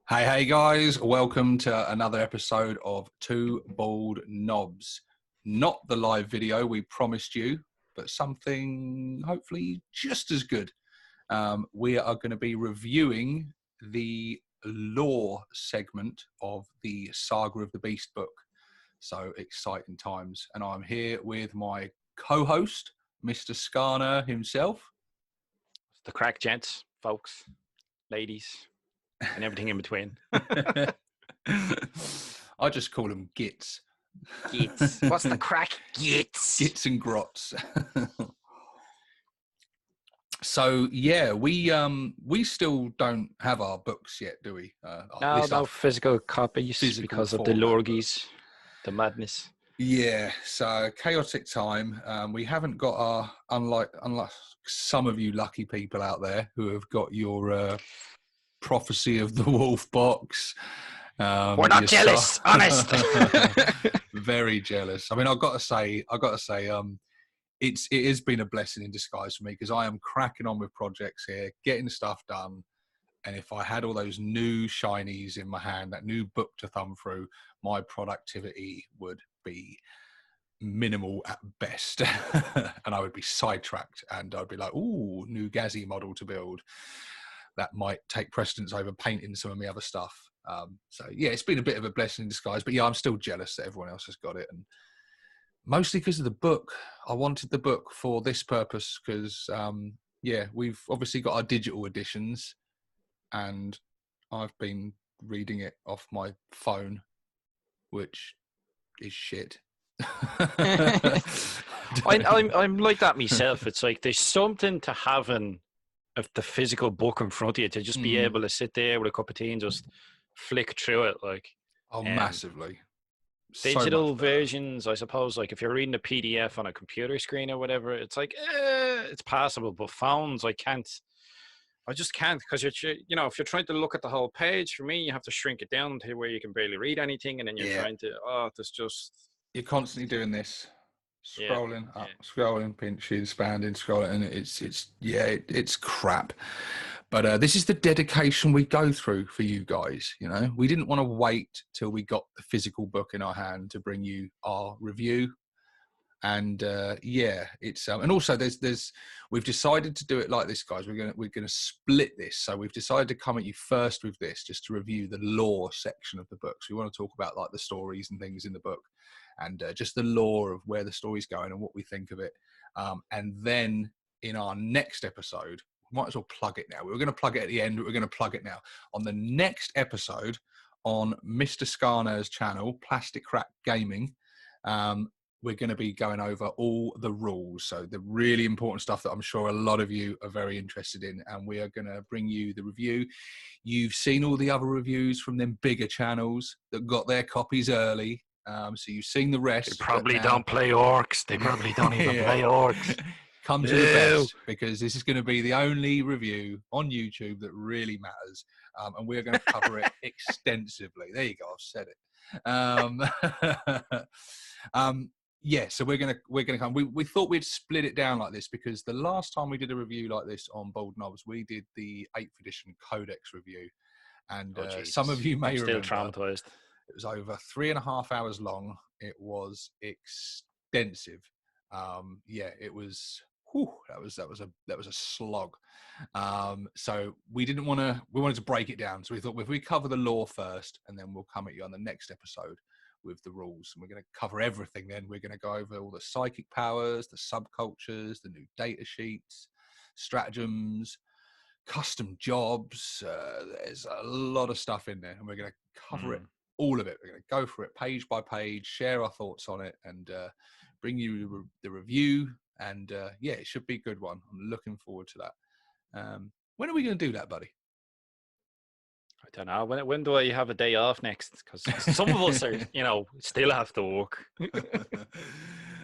Hey guys, welcome to another episode of Two Bald Knobs. Not the live video we promised you, but something hopefully just as good. We are going to be reviewing the lore segment of the Saga of the Beast book. So exciting times. And I'm here with my co-host, Mr. Skarner himself. The crack, gents, folks, ladies, and everything in between. I just call them gits. Gits. What's the crack? Gits. Gits and grots. So yeah, we still don't have our books yet, do we? No physical copies because of the lorgies, the madness. Yeah, so chaotic time. We haven't got our unlike some of you lucky people out there who have got your Prophecy of the Wolf box. We're not jealous, honest. Very jealous. I mean, I've got to say, it has been a blessing in disguise for me because I am cracking on with projects here, getting stuff done. And if I had all those new shinies in my hand, that new book to thumb through, my productivity would be minimal at best. And I would be sidetracked and I'd be like, ooh, new Gazzy model to build. That might take precedence over painting some of my other stuff. So yeah, it's been a bit of a blessing in disguise, but yeah, I'm still jealous that everyone else has got it. And mostly because of the book. I wanted the book for this purpose because, yeah, we've obviously got our digital editions and I've been reading it off my phone, which is shit. I'm like that myself. It's like there's something to having of the physical book in front of you to just be able to sit there with a cup of tea and just flick through it. Like, massively. Digital versions, I suppose, like if you're reading a PDF on a computer screen or whatever, it's like, it's passable. But phones, I just can't because if you're trying to look at the whole page, for me, you have to shrink it down to where you can barely read anything. And then you're trying to, You're constantly doing this. Scrolling up, scrolling, pinching, expanding, scrolling, and it's crap. But this is the dedication we go through for you guys. You know, we didn't want to wait till we got the physical book in our hand to bring you our review. And it's and also we've decided to do it like this, guys. We're gonna split this. So we've decided to come at you first with this, just to review the lore section of the book. So we want to talk about like the stories and things in the book, and just the lore of where the story's going and what we think of it. And then in our next episode, we might as well plug it now. We were going to plug it at the end, but we're going to plug it now. On the next episode on Mr. Skarner's channel, Plastic Crack Gaming, we're going to be going over all the rules. So the really important stuff that I'm sure a lot of you are very interested in. And we are going to bring you the review. You've seen all the other reviews from them bigger channels that got their copies early. So you've seen the rest. They probably don't play orcs. They probably don't even play orcs. Come to the best, because this is going to be the only review on YouTube that really matters. And we're going to cover it extensively. There you go. I've said it. Yeah, so we're gonna come. We thought we'd split it down like this because the last time we did a review like this on Bald Knobs, we did the 8th edition Codex review, and some of you may remember. Still traumatized. It was over 3.5 hours long. It was extensive. Yeah, it was. Whew, that was a slog. So we wanted to break it down. So we thought if we cover the lore first, and then we'll come at you on the next episode with the rules, and we're going to cover everything. Then we're going to go over all the psychic powers, the subcultures, the new data sheets, stratagems, custom jobs. There's a lot of stuff in there, and we're going to cover it, all of it. We're going to go through it page by page, share our thoughts on it, and bring you the review. And yeah, it should be a good one. I'm looking forward to that. When are we going to do that, buddy? I don't know. When do I have a day off next? Because some of us are, still have to work.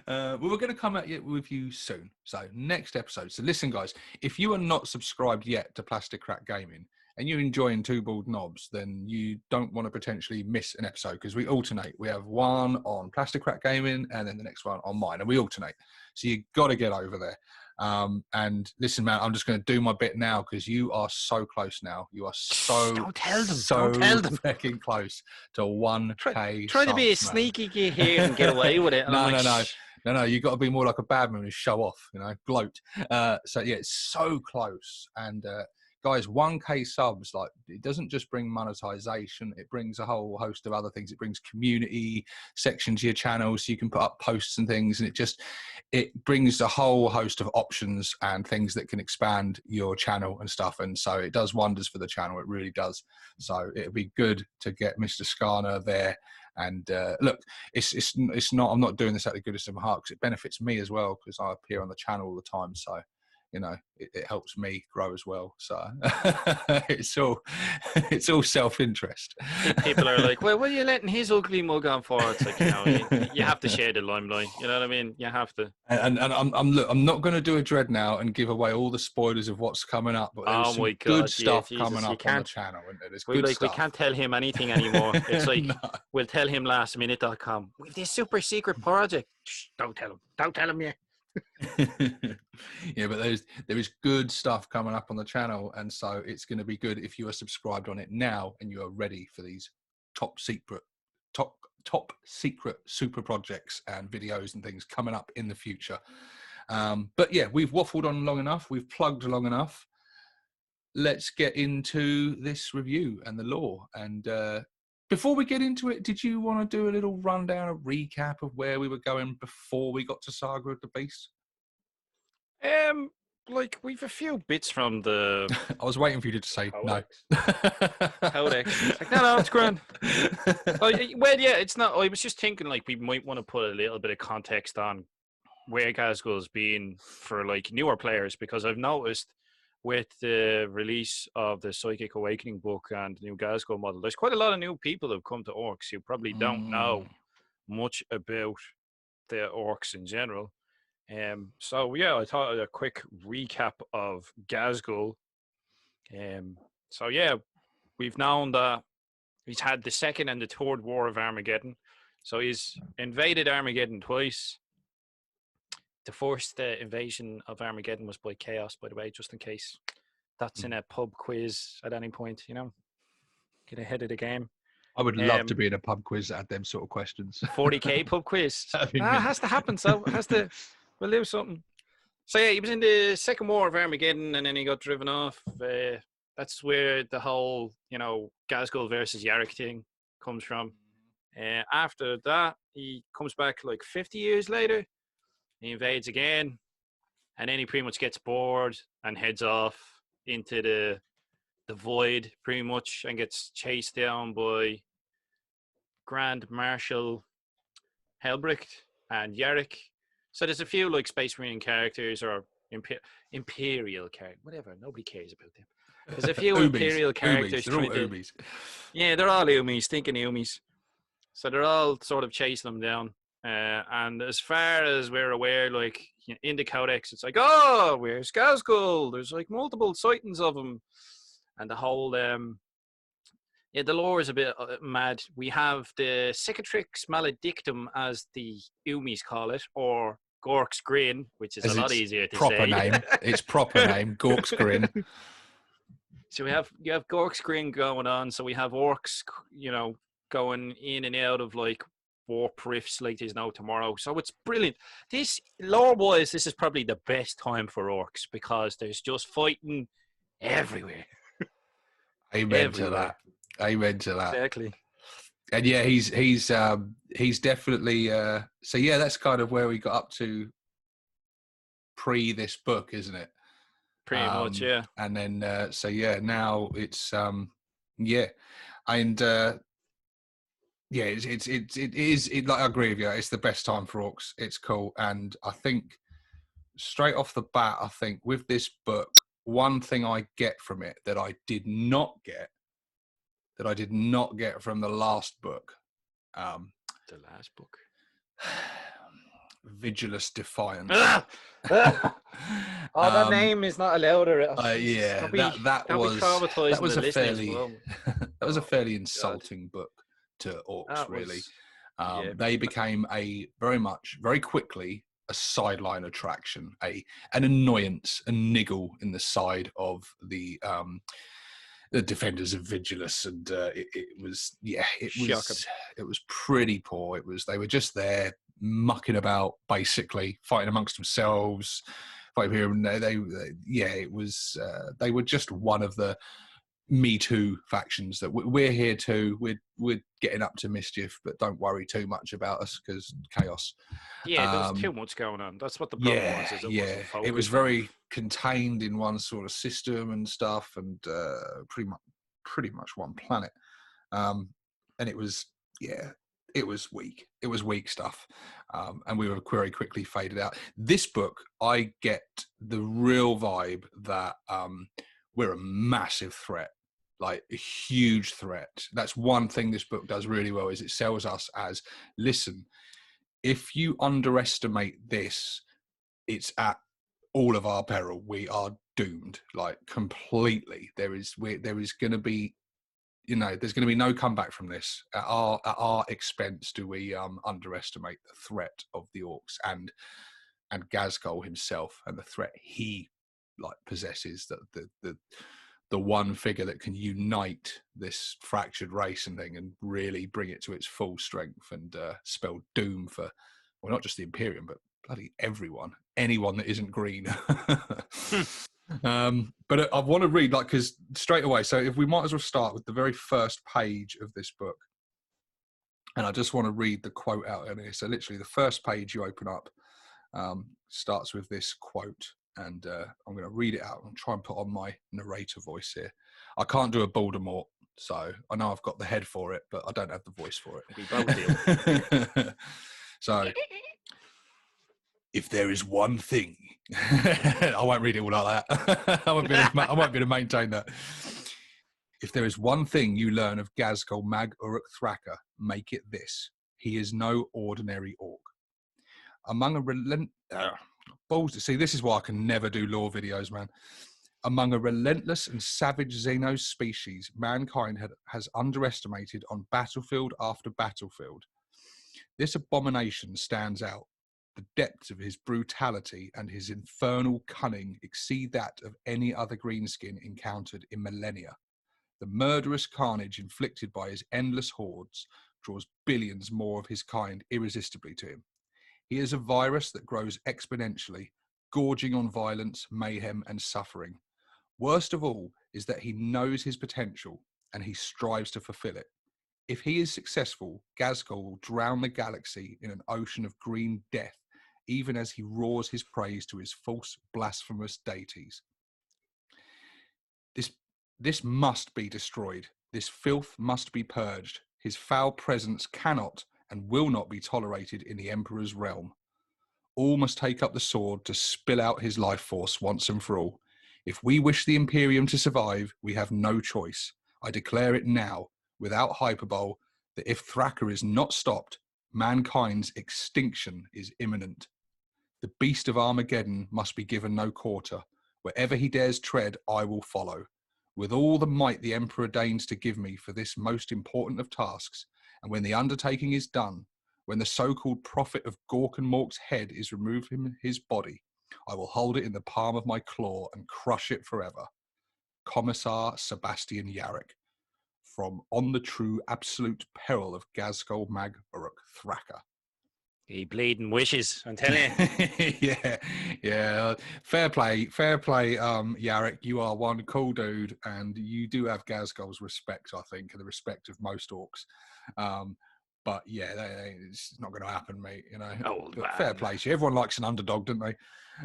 Well, we're going to come at you with you soon. So next episode. So listen, guys, if you are not subscribed yet to Plastic Crack Gaming, and you're enjoying Two Bald Knobs, then you don't want to potentially miss an episode, because we alternate. We have one on Plastic Crack Gaming and then the next one on mine, and we alternate. So you got to get over there. And listen, man, I'm just going to do my bit now, because you are so close now. You are so don't tell them. So don't tell them. Fucking close to 1K. Try to be a sneaky here and get away with it. And No. You got to be more like a bad man and show off, gloat. So yeah, it's so close. And guys, 1K subs, like, it doesn't just bring monetization, it brings a whole host of other things. It brings community section to your channel, so you can put up posts and things, and it brings a whole host of options and things that can expand your channel and stuff. And so it does wonders for the channel, it really does. So it'd be good to get Mr. Skarner there. And look, it's not, I'm not doing this out of the goodness of my heart, because it benefits me as well, because I appear on the channel all the time. So it helps me grow as well. So it's all self-interest. People are like, well, what are you letting his ugly mug on for? It's like, you have to share the limelight. You know what I mean? You have to. And I'm not going to do a dread now and give away all the spoilers of what's coming up. But there's some good stuff coming up on the channel. And there's good stuff. We can't tell him anything anymore. It's like, we'll tell him lastminute.com. We have this super secret project. Shh, don't tell him. Don't tell him yet. Yeah, but there is good stuff coming up on the channel, and so it's going to be good if you are subscribed on it now and you are ready for these top secret super projects and videos and things coming up in the future. But yeah, we've waffled on long enough, we've plugged long enough. Let's get into this review and the lore. And before we get into it, did you want to do a little rundown, a recap of where we were going before we got to Saga of the Beast? Like, we've a few bits from the... I was waiting for you to say Codex. No. Codex. Like, no, it's grand. Well, yeah, it's not... I was just thinking, like, we might want to put a little bit of context on where Ghazghkull's been for, like, newer players, because I've noticed with the release of the Psychic Awakening book and the new Ghazgkull model, there's quite a lot of new people who've come to Orcs who probably don't know much about the Orcs in general. So yeah, I thought a quick recap of Ghazgkull. So yeah, we've known that he's had the second and the third war of Armageddon. So he's invaded Armageddon twice. The first invasion of Armageddon was by Chaos, by the way, just in case that's in a pub quiz at any point, get ahead of the game. I would love to be in a pub quiz that had them sort of questions. 40k pub quiz. It has to happen, so it has to, we'll do something. So yeah, he was in the second war of Armageddon, and then he got driven off. That's where the whole, Ghazgkull versus Yarrick thing comes from. After that, he comes back like 50 years later. He invades again, and then he pretty much gets bored and heads off into the void, pretty much, and gets chased down by Grand Marshal Helbricht and Yarrick. So there's a few like Space Marine characters or Imperial characters, whatever. Nobody cares about them. There's a few Imperial characters. They're all Umis. Yeah, they're all Umis, thinking Umis. So they're all sort of chasing them down. And as far as we're aware, like in the Codex, it's like, oh, where's Ghazgkull? There's like multiple sightings of him, and the whole the lore is a bit mad. We have the Cicatrix Maledictum, as the Umis call it, or Gork's Grin, which is a lot easier to proper say. Name. It's proper name, Gork's Grin. So you have Gork's Grin going on. So we have orcs, going in and out of like warp rifts like there's no tomorrow. So it's brilliant. This lore-wise, this is probably the best time for orcs, because there's just fighting everywhere. Amen to that. Amen to that. Exactly. And yeah, he's definitely so yeah, that's kind of where we got up to pre this book, isn't it? Pretty much, yeah. And then so yeah, now it's yeah. And yeah, it is like, I agree with you. It's the best time for orcs. It's cool. And I think straight off the bat, I think with this book, one thing I get from it that I did not get from the last book. The last book. Vigilus Defiance. Oh, that name is not allowed. Yeah, don't be traumatizing was the a listeners. fairly that was a fairly insulting book to orcs. Really, they became very quickly a sideline attraction, an annoyance, a niggle in the side of the defenders of Vigilus, and it was pretty poor. They were just there mucking about, basically fighting amongst themselves. Fighting here and there. They were just one of the Me Too factions that we're here too. We're getting up to mischief, but don't worry too much about us because chaos. Yeah, there was too much going on. That's what the problem was. It was very contained in one sort of system and stuff, and pretty much one planet. And it was weak. It was weak stuff, and we were very quickly faded out. This book, I get the real vibe that we're a massive threat. Like a huge threat. That's one thing this book does really well, is it sells us as, listen, if you underestimate this, it's at all of our peril. We are doomed, like completely. There is going to be, there's going to be no comeback from this. At our expense, do we underestimate the threat of the orcs and Ghazghkull himself and the threat he possesses, that the one figure that can unite this fractured race and really bring it to its full strength and spell doom for, well, not just the Imperium, but bloody anyone that isn't green. But I want to read, because straight away, so if we might as well start with the very first page of this book. And I just want to read the quote out in here. So literally the first page you open up starts with this quote. And I'm going to read it out and try and put on my narrator voice here. I can't do a Voldemort, so I know I've got the head for it, but I don't have the voice for it. We both do. So, if there is one thing, I won't read it all like that. I won't be able to maintain that. If there is one thing you learn of Ghazghkull Mag Uruk Thraka, make it this: he is no ordinary orc. Among a See, this is why I can never do lore videos, man. Among a relentless and savage Xenos species, mankind has underestimated on battlefield after battlefield. This abomination stands out. The depths of his brutality and his infernal cunning exceed that of any other greenskin encountered in millennia. The murderous carnage inflicted by his endless hordes draws billions more of his kind irresistibly to him. He is a virus that grows exponentially, gorging on violence, mayhem, and suffering. Worst of all is that he knows his potential and he strives to fulfill it. If he is successful, Ghazghkull will drown the galaxy in an ocean of green death, even as he roars his praise to his false, blasphemous deities. This must be destroyed. This filth must be purged. His foul presence cannot and will not be tolerated in the Emperor's realm. All must take up the sword to spill out his life force once and for all. If we wish the Imperium to survive, we have no choice. I declare it now, without hyperbole, that if Thraka is not stopped, mankind's extinction is imminent. The beast of Armageddon must be given no quarter. Wherever he dares tread, I will follow. With all the might the Emperor deigns to give me for this most important of tasks, and when the undertaking is done, when the so-called prophet of Gork and Mork's head is removed from his body, I will hold it in the palm of my claw and crush it forever. Commissar Sebastian Yarrick, from On the True Absolute Peril of Ghazghkull Mag Uruk Thraka. He bleeding wishes, I'm telling you. yeah. Fair play, Yarrick. You are one cool dude, and you do have Ghazghkull's respect, I think, and the respect of most orcs. But yeah, it's not going to happen, mate. But fair play to you. Everyone likes an underdog, don't they?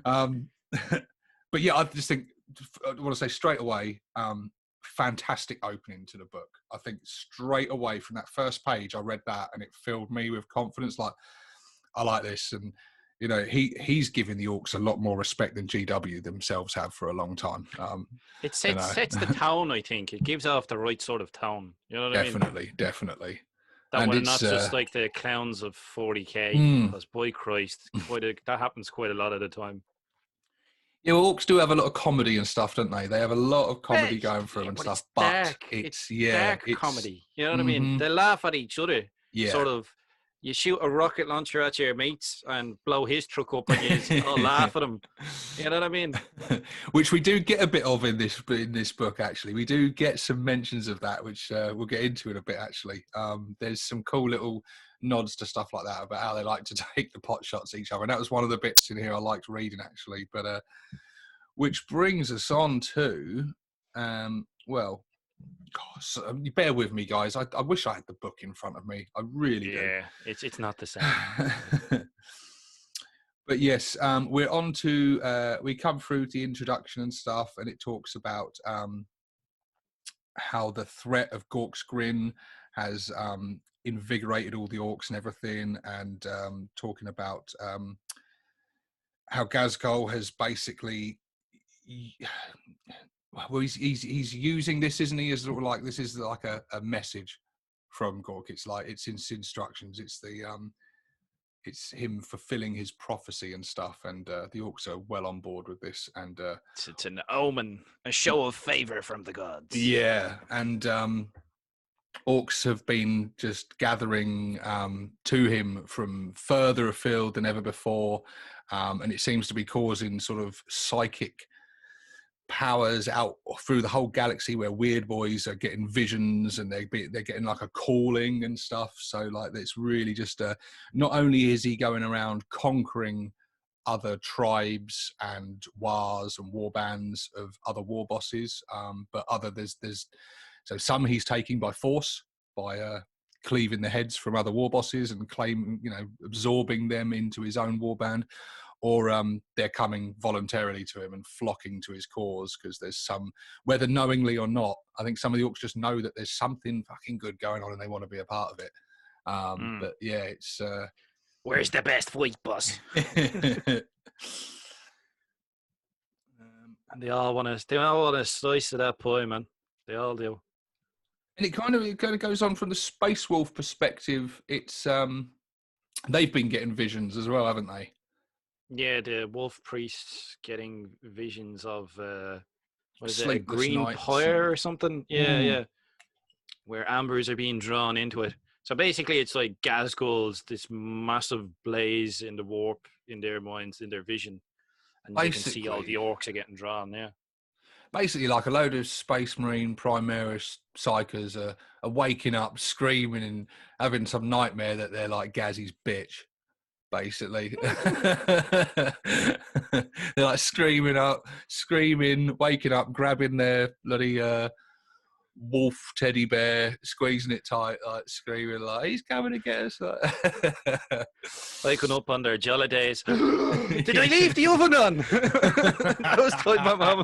But yeah, I just think I want to say straight away, fantastic opening to the book. I think straight away from that first page, I read that and it filled me with confidence. Like, I like this, and he's giving the orcs a lot more respect than GW themselves have for a long time. It sets the tone. I think it gives off the right sort of tone. You know what I mean? Definitely. That and we're not just like the clowns of 40k. Because, boy Christ, that happens quite a lot of the time. Yeah, well, orcs do have a lot of comedy and stuff, don't they? They have a lot of comedy going through and But stuff. it's But dark. It's it's yeah, dark it's comedy. You know what I mean? mm-hmm, They laugh at each other. yeah. Sort of. You shoot a rocket launcher at your mates and blow his truck up, and you all laugh at him. You know what I mean? Which we do get a bit of in this book. Actually, we do get some mentions of that, which we'll get into in a bit. Actually, there's some cool little nods to stuff like that about how they like to take the pot shots at each other, and that was one of the bits in here I liked reading actually. But which brings us on to, well, gosh, you bear with me, guys. I wish I had the book in front of me. I really do. Yeah, it's not the same. But yes, we're on to, we come through the introduction and stuff, and it talks about how the threat of Gork's Grin has invigorated all the orcs and everything, and talking about how Ghazghkull has basically, well, he's using this, isn't he, as sort of like, this is like a message from Gork. It's like, it's in instructions. It's the it's him fulfilling his prophecy and stuff, and the orcs are well on board with this. And it's an omen, a show of favor from the gods. Yeah, and orcs have been just gathering to him from further afield than ever before, and it seems to be causing sort of psychic powers out through the whole galaxy, where weird boys are getting visions and they're getting like a calling and stuff. So like, it's really just not only is he going around conquering other tribes and wars and war bands of other war bosses, but there's so some he's taking by force, by cleaving the heads from other war bosses and absorbing them into his own war band, or they're coming voluntarily to him and flocking to his cause, because there's some, whether knowingly or not, I think some of the orcs just know that there's something fucking good going on and they want to be a part of it. But yeah, it's where's the best fight, boss? And they all want to slice of that pie, man. They all do. And it kind of goes on from the Space Wolf perspective. It's they've been getting visions as well, haven't they? Yeah, the wolf priests getting visions of what is it, a Sleepless green nights pyre or something? Yeah, yeah. Where ambers are being drawn into it. So basically, it's like Ghazghkull's this massive blaze in the warp in their minds, in their vision, and they can see all the orcs are getting drawn. Yeah. Basically, like a load of Space Marine Primaris psychers are waking up, screaming, and having some nightmare that they're like Gazzy's bitch. Basically, they're like screaming, waking up, grabbing their bloody wolf teddy bear, squeezing it tight, like screaming, like he's coming to get us. Waking up on their jolly days. Did I leave the oven on? That was told my mama.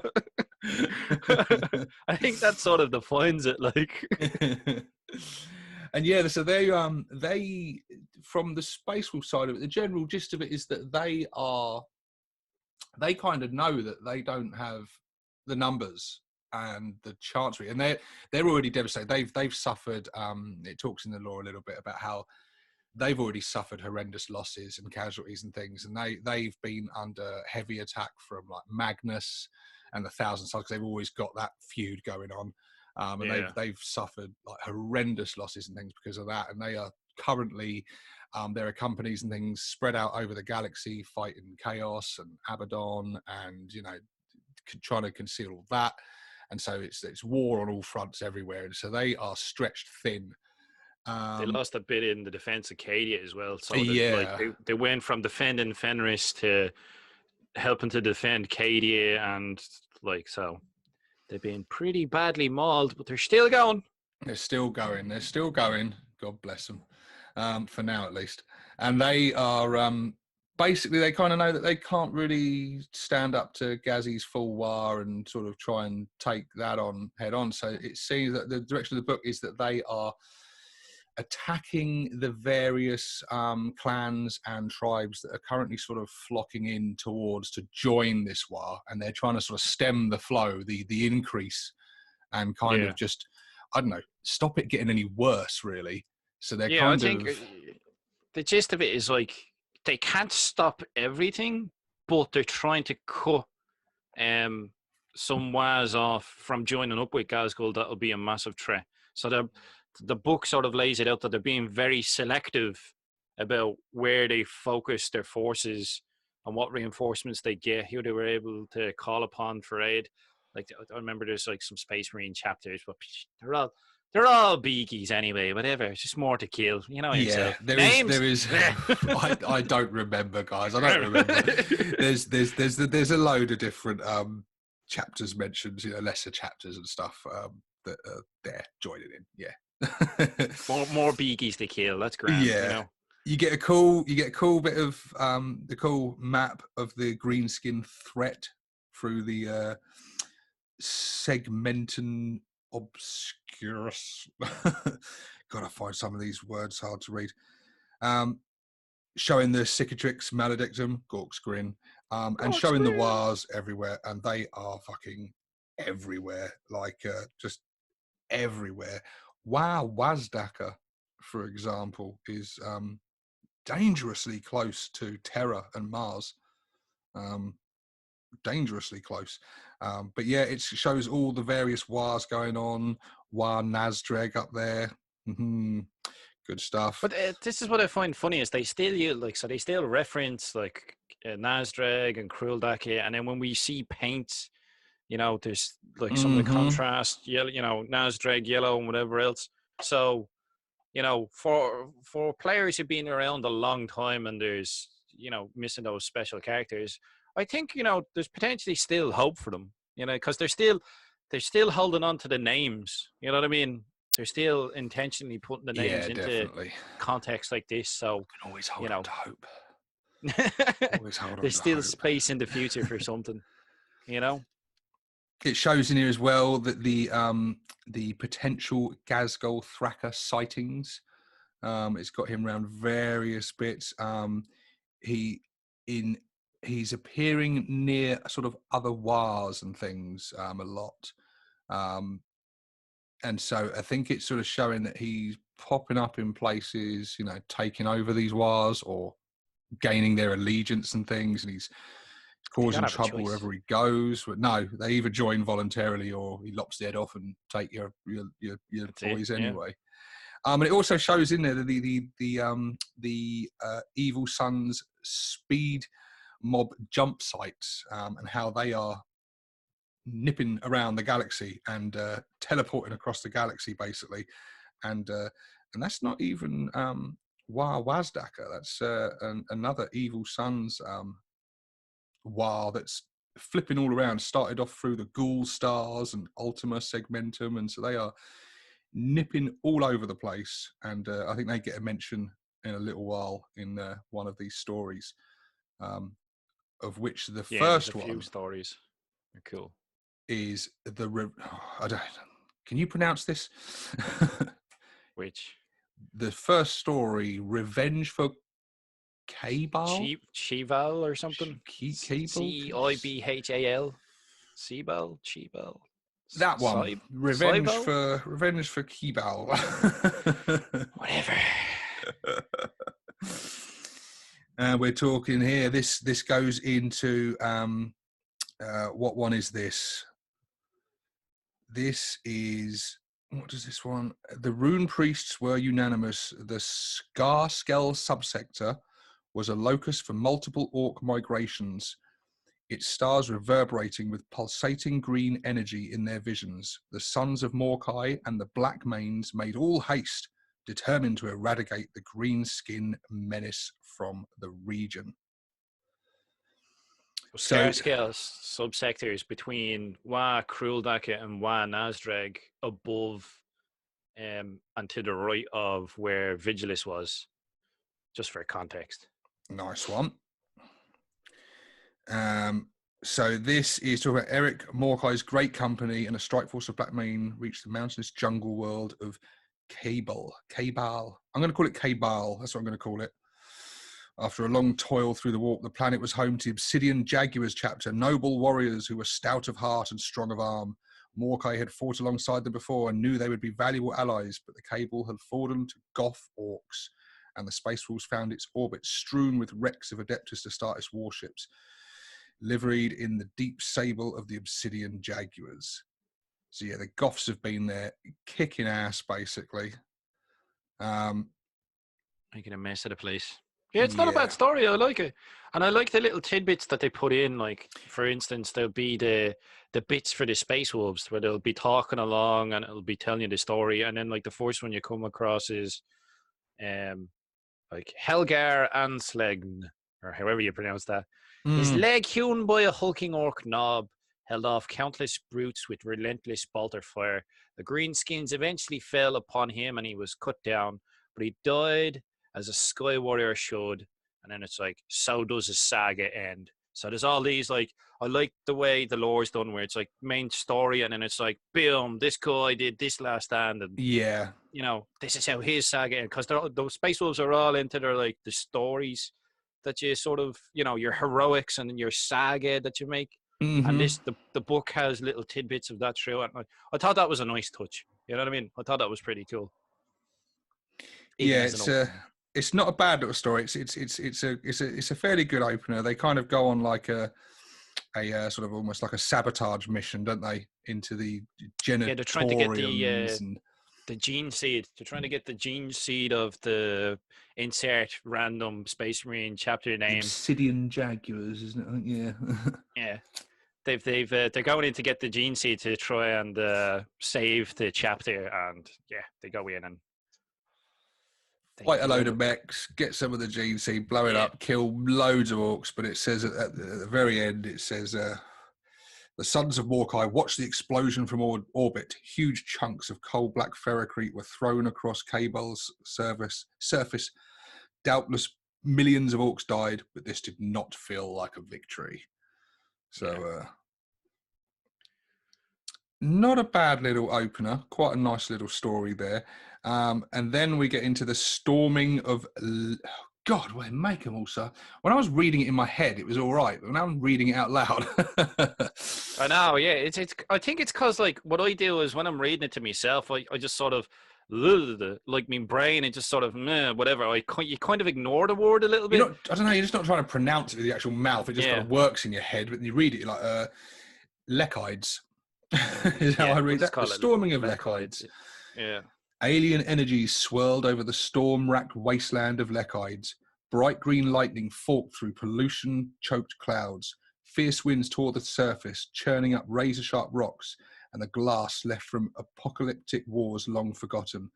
I think that sort of defines it, like. And yeah, so they from the Space Wolf side of it, the general gist of it is that they kind of know that they don't have the numbers and the chancery, and they're already devastated. They've suffered. It talks in the lore a little bit about how they've already suffered horrendous losses and casualties and things, and they've been under heavy attack from like Magnus and the Thousand Suns, because they've always got that feud going on. And they've suffered like horrendous losses and things because of that, and they are currently there are companies and things spread out over the galaxy fighting Chaos and Abaddon, and trying to conceal all that, and so it's war on all fronts everywhere, and so they are stretched thin. They lost a bit in the defense of Cadia as well, so they went from defending Fenris to helping to defend Cadia, and like so. They've been pretty badly mauled, but they're still going. They're still going. God bless them, for now at least. And they are basically, they kind of know that they can't really stand up to Gazzy's full war and sort of try and take that on head on. So it seems that the direction of the book is that they are attacking the various clans and tribes that are currently sort of flocking in towards to join this war, and they're trying to sort of stem the flow, the increase, and kind of just, I don't know, stop it getting any worse, really. So they're I think the gist of it is like they can't stop everything, but they're trying to cut some was off from joining up with Ghazghkull, that'll be a massive threat. So the book sort of lays it out that they're being very selective about where they focus their forces and what reinforcements they get, who they were able to call upon for aid. Like, I remember there's like some Space Marine chapters, but they're all beakies anyway. Whatever, it's just more to kill. You know yourself. There Names. is. I don't remember, guys. I don't remember. There's a load of different chapters mentioned, lesser chapters and stuff that are there joining in. Yeah. more beakies to kill. That's grand. Yeah. You get a cool bit of the cool map of the greenskin threat through the Segmentum Obscurus. Gotta find some of these words hard to read. Showing the Cicatrix Maledictum, Gork's Grin, and showing the Wars everywhere, and they are fucking everywhere, like just everywhere. Wow, Wazdaka, for example, is dangerously close to Terra and Mars. Dangerously close. But yeah, it shows all the various wars going on. War Nazdreg up there. Mm-hmm. Good stuff. But this is what I find funny is they still use, they still reference like Nazdreg and Kruldake, and then when we see paints, there's like some of the contrast, yellow, Nazdreg yellow and whatever else. So, for players who've been around a long time and there's missing those special characters, I think there's potentially still hope for them. Because they're still holding on to the names. You know what I mean? They're still intentionally putting the names into context like this. So you can always hold on to hope. Always hold on There's still hope. Space in the future for something. It shows in here as well that the potential Ghazghkull Thraka sightings. It's got him around various bits. He's appearing near sort of other wars and things a lot. And so I think it's sort of showing that he's popping up in places, taking over these wars or gaining their allegiance and things. And he's causing trouble wherever he goes. But no, they either join voluntarily or he lops the head off and take your toys anyway. And it also shows in there the Evil Sun's speed mob jump sites and how they are nipping around the galaxy and teleporting across the galaxy basically, and that's not even Wazdaka. That's another Evil Sun's that's flipping all around. Started off through the Ghoul Stars and Ultima Segmentum, and so they are nipping all over the place. And I think they get a mention in a little while in one of these stories. Of which the first one few stories are cool is can you pronounce this? Which? The first story, Revenge for Kibal? Kibal or something? Kibal? Cibhal? Kibal? That one. Revenge for Kibal. Whatever. And we're talking here. This goes into what one is this? This is, what does this one? The Rune Priests were unanimous. The Skarskel subsector was a locus for multiple orc migrations, its stars reverberating with pulsating green energy in their visions. The sons of Morkai and the Black Manes made all haste, determined to eradicate the green skin menace from the region. Skarskel subsectors between Wa Kruldake and Wa Nazdreg above and to the right of where Vigilis was, just for context. Nice one. So this is talking about Eric Morkai's great company and a strike force of Black Mane reached the mountainous jungle world of Kibal. I'm going to call it Kibal. That's what I'm going to call it. After a long toil through the walk, the planet was home to the Obsidian Jaguars chapter, noble warriors who were stout of heart and strong of arm. Morkai had fought alongside them before and knew they would be valuable allies, but the cable had fallen to Goth orcs, and the Space Wolves found its orbit strewn with wrecks of Adeptus Astartes warships. liveried in the deep sable of the obsidian jaguars. So yeah, the Goths have been there kicking ass, basically. Making a mess of the place. Yeah, it's not a bad story. I like it. And I like the little tidbits that they put in. Like, for instance, there'll be the bits for the Space Wolves where they'll be talking along and it'll be telling you the story. And then, like, the first one you come across is like Helgar Anslegn, or however you pronounce that. His leg hewn by a hulking orc knob held off countless brutes with relentless bolter fire. The greenskins eventually fell upon him and he was cut down, but he died as a sky warrior should. And then it's like, so does a saga end. So there's all these, like, I like the way the lore's done where it's like main story and then it's like, boom, this guy did this last stand. And yeah, you know, this is how his saga ends. Because those Space Wolves are all into their, like, the stories that you sort of, you know, your heroics and your saga that you make. And the book has little tidbits of that through it. I thought that was a nice touch. You know what I mean? I thought that was pretty cool. Yeah, it's not a bad little story. It's a fairly good opener. They kind of go on like a sort of almost like a sabotage mission, don't they? Into the genitoriums. Yeah, they're trying to get the gene seed. They're trying to get the gene seed of the insert random Space Marine chapter name. Obsidian Jaguars, isn't it? I think, yeah. Yeah. They're going in to get the gene seed to try and save the chapter, and yeah, they go in and fight a load of mechs, get some of the gene seed, blow it up, kill loads of orcs. But it says at the very end, it says the sons of Morkai watched the explosion from orbit. Huge chunks of coal black ferrocrete were thrown across Kibal's surface. Doubtless millions of orcs died, but this did not feel like a victory. So, not a bad little opener. Quite a nice little story there. And then we get into the storming of... God, well, make them also. When I was reading it in my head, it was all right. But when I'm reading it out loud... I know, yeah. It's. I think it's because, like, what I do is when I'm reading it to myself, I just sort of... like my brain, it just sort of whatever. You kind of ignore the word a little bit. I don't know. You're just not trying to pronounce it with the actual mouth. It just kind of works in your head. But you read it, you're like Lakkydes. Is how I read that. The storming of Lakkydes. Yeah. Alien energies swirled over the storm-racked wasteland of Lakkydes. Bright green lightning forked through pollution-choked clouds. Fierce winds tore the surface, churning up razor-sharp rocks and the glass left from apocalyptic wars long forgotten.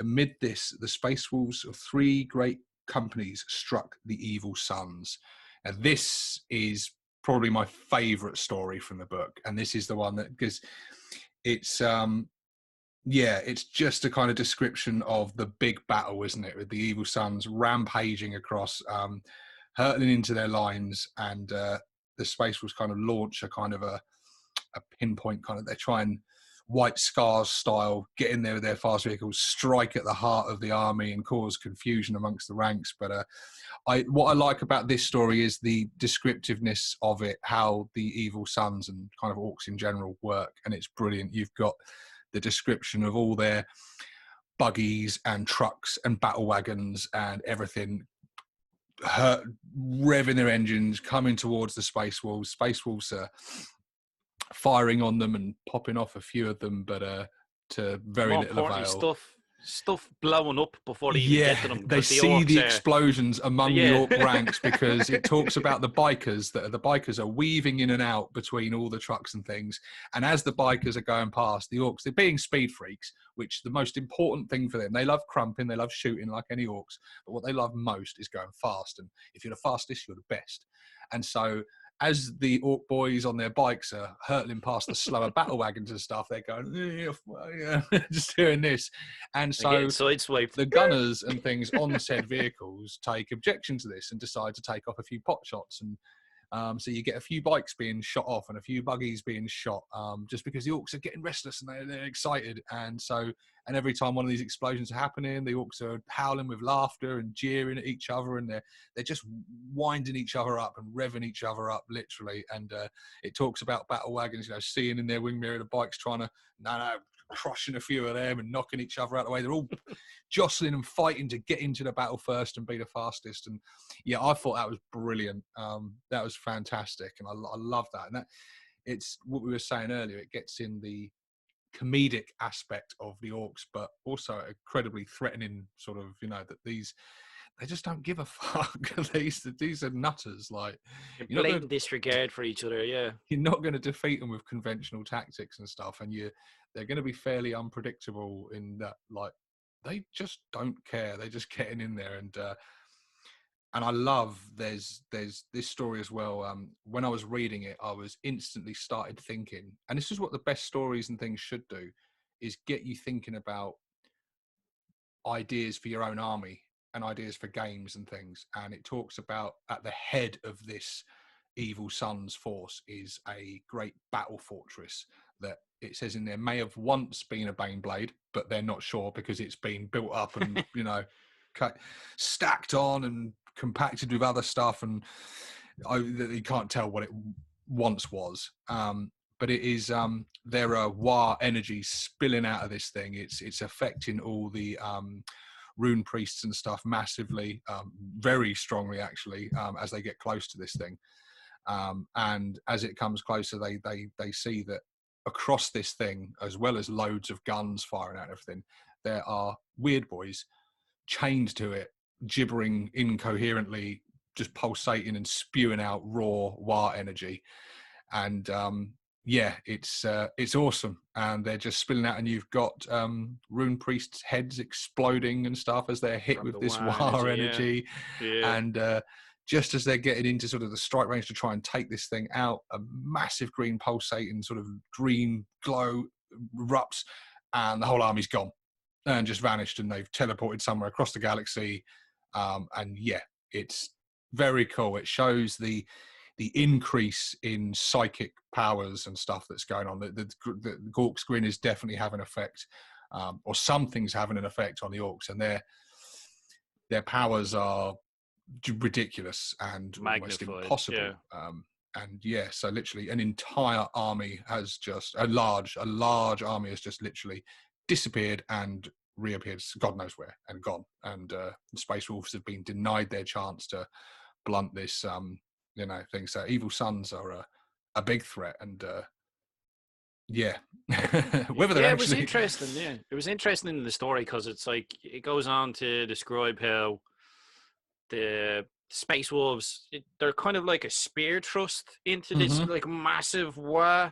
Amid this, the Space Wolves of three great companies struck the evil suns. And this is probably my favourite story from the book. And this is the one that, because it's, it's just a kind of description of the big battle, isn't it? With the evil suns rampaging across, hurtling into their lines, and the Space Wolves kind of launch a kind of a pinpoint kind of, they try and White Scars style, get in there with their fast vehicles, strike at the heart of the army and cause confusion amongst the ranks. But what I like about this story is the descriptiveness of it, how the evil suns and kind of orcs in general work, and it's brilliant. You've got the description of all their buggies and trucks and battle wagons and everything, revving their engines, coming towards the Space Wolves. Space Wolves are firing on them and popping off a few of them, but to very little avail. Stuff blowing up before they even get to them. They see the explosions among the orc ranks, because it talks about the bikers are weaving in and out between all the trucks and things. And as the bikers are going past, the orcs, they're being speed freaks, which the most important thing for them, they love crumping, they love shooting like any orcs, but what they love most is going fast. And if you're the fastest, you're the best. And so as the orc boys on their bikes are hurtling past the slower battle wagons and stuff, they're going, just doing this. And so the gunners and things on said vehicles take objection to this and decide to take off a few pot shots. And so you get a few bikes being shot off and a few buggies being shot, just because the orcs are getting restless and they're excited. And every time one of these explosions are happening, the orcs are howling with laughter and jeering at each other, and they're just winding each other up and revving each other up, literally. And it talks about battle wagons, seeing in their wing mirror the bikes trying to, no, crushing a few of them and knocking each other out of the way. They're all jostling and fighting to get into the battle first and be the fastest. And yeah, I thought that was brilliant. That was fantastic, and I love that. And that, it's what we were saying earlier. It gets in the comedic aspect of the orcs, but also incredibly threatening sort of, you know, that they just don't give a fuck. these are nutters. Like, blatant disregard for each other. Yeah, you're not going to defeat them with conventional tactics and stuff, and they're going to be fairly unpredictable in that, like, they just don't care. They're just getting in there. And I love there's this story as well. When I was reading it, I was instantly started thinking, and this is what the best stories and things should do, is get you thinking about ideas for your own army and ideas for games and things. And it talks about at the head of this evil sun's force is a great battle fortress that it says in there may have once been a Baneblade, but they're not sure because it's been built up and, you know, stacked on and compacted with other stuff, and you can't tell what it once was. But it is there are Wa energies spilling out of this thing. It's affecting all the rune priests and stuff massively, very strongly actually, as they get close to this thing. And as it comes closer, they see that across this thing, as well as loads of guns firing out and everything, there are weird boys chained to it, gibbering incoherently, just pulsating and spewing out raw Wa energy. And yeah, it's awesome, and they're just spilling out, and you've got rune priests' heads exploding and stuff as they're hit with this Wa energy. Yeah. And just as they're getting into sort of the strike range to try and take this thing out, a massive green pulsating sort of green glow erupts, and the whole army's gone and just vanished, and they've teleported somewhere across the galaxy. And yeah, it's very cool. It shows the increase in psychic powers and stuff that's going on. The Gork's grin is definitely having an effect, or something's having an effect on the orcs, and their powers are ridiculous and almost impossible. Yeah. And yeah, so literally an entire army has just a large army has just literally disappeared and reappeared, God knows where, and gone. And the Space Wolves have been denied their chance to blunt this thing. So evil suns are a big threat, and yeah. Whether they're it was interesting. Yeah, it was interesting in the story because it's like it goes on to describe how the Space Wolves, they're kind of like a spear thrust into this like massive Wa.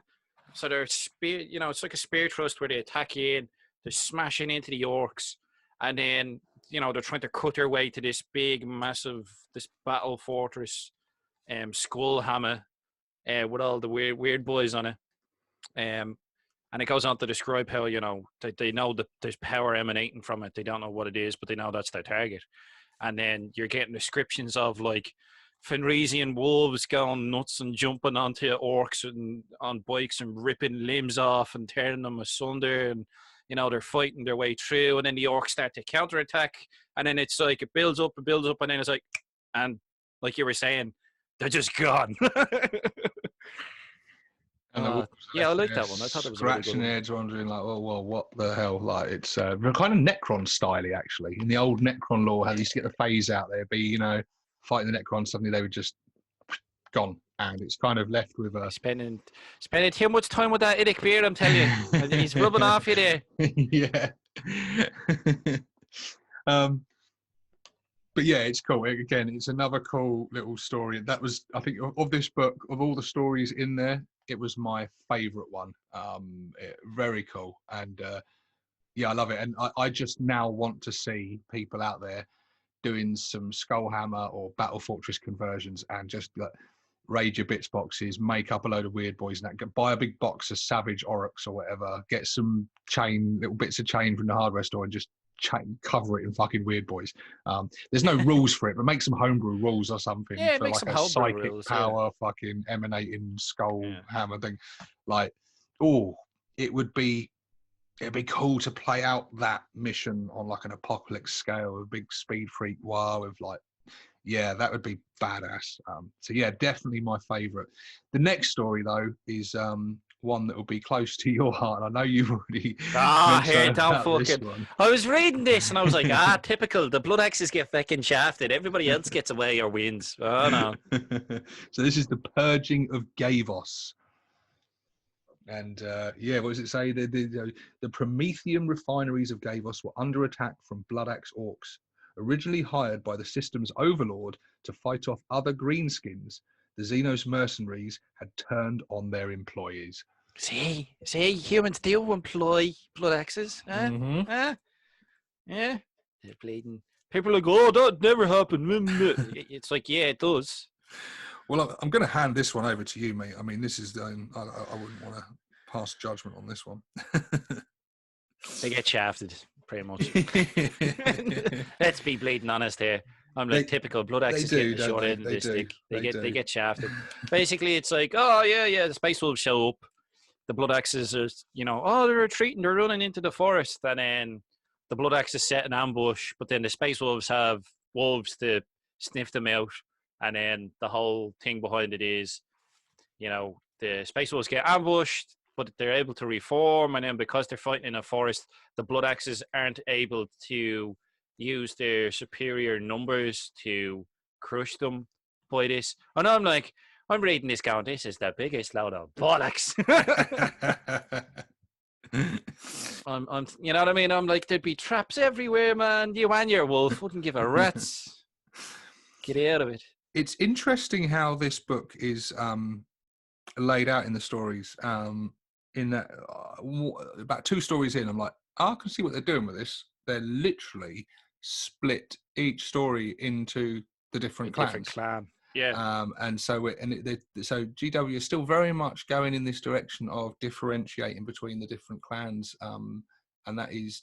So they're spear, it's like a spear thrust where they attack you in, they're smashing into the orcs, and then they're trying to cut their way to this big, massive, this battle fortress, skull hammer, with all the weird boys on it. And it goes on to describe how they know that there's power emanating from it. They don't know what it is, but they know that's their target. And then you're getting descriptions of like Fenrisian wolves going nuts and jumping onto orcs and on bikes and ripping limbs off and tearing them asunder, and they're fighting their way through, and then the orcs start to counterattack, and then it's like it builds up, and then it's like, and like you were saying, they're just gone. Yeah, I like that one. I thought it was scratching their heads, wondering like, well, what the hell? Like, it's kind of Necron styly actually. In the old Necron lore, how they used to get the phase out there, be fighting the Necron, suddenly they would just gone, and it's kind of left with spending too much time with that Idic beard, I'm telling you. He's rubbing off you there. Yeah. But yeah, it's cool. Again, it's another cool little story. That was, I think, of this book, of all the stories in there, it was my favorite one. Very cool. And yeah, I love it. And I just now want to see people out there doing some Skullhammer or Battle Fortress conversions, and just raid your bits boxes, make up a load of weird boys, and that, buy a big box of Savage Oryx or whatever, get some little bits of chain from the hardware store, and just cover it in fucking weird boys. There's no rules for it, but make some homebrew rules or something. Yeah, for make like some a psychic rules, power, fucking emanating skull hammer thing. Like, it'd be cool to play out that mission on like an apocalypse scale, a big speed freak Wa with like, yeah, that would be badass. So yeah, definitely my favorite. The next story though is one that will be close to your heart. I know you've already hey, don't fucking. one. I was reading this and I was like, typical. The Blood Axes get fucking shafted. Everybody else gets away or wins. Oh no. So this is the Purging of Ghavas. And what does it say? The Promethean refineries of Ghavas were under attack from Blood Axe orcs, originally hired by the system's overlord to fight off other greenskins. The Xenos mercenaries had turned on their employees. See, humans do employ Blood Axes. Yeah, they're bleeding. People are like, oh, that never happened. It's like, yeah, it does. Well, I'm going to hand this one over to you, mate. I mean, this is I wouldn't want to pass judgment on this one. They get shafted, pretty much. Let's be bleeding honest here. I'm like typical Blood Axes getting the short end of this stick. They get shafted. Basically, it's like, oh yeah, the Space Wolves show up. The Blood Axes are, they're retreating, they're running into the forest, and then the Blood Axes set an ambush, but then the Space Wolves have wolves to sniff them out, and then the whole thing behind it is, the Space Wolves get ambushed, but they're able to reform, and then because they're fighting in a forest, the Blood Axes aren't able to use their superior numbers to crush them by this. And I'm like, I'm reading this going, this is the biggest load of bollocks. I'm you know what I mean? I'm like, there'd be traps everywhere, man. You and your wolf wouldn't give a rat's. Get out of it. It's interesting how this book is laid out in the stories. In that, about 2 stories in, I'm like, I can see what they're doing with this. They're literally split each story into the different clans. Different clan. Yeah. And so GW is still very much going in this direction of differentiating between the different clans, and that is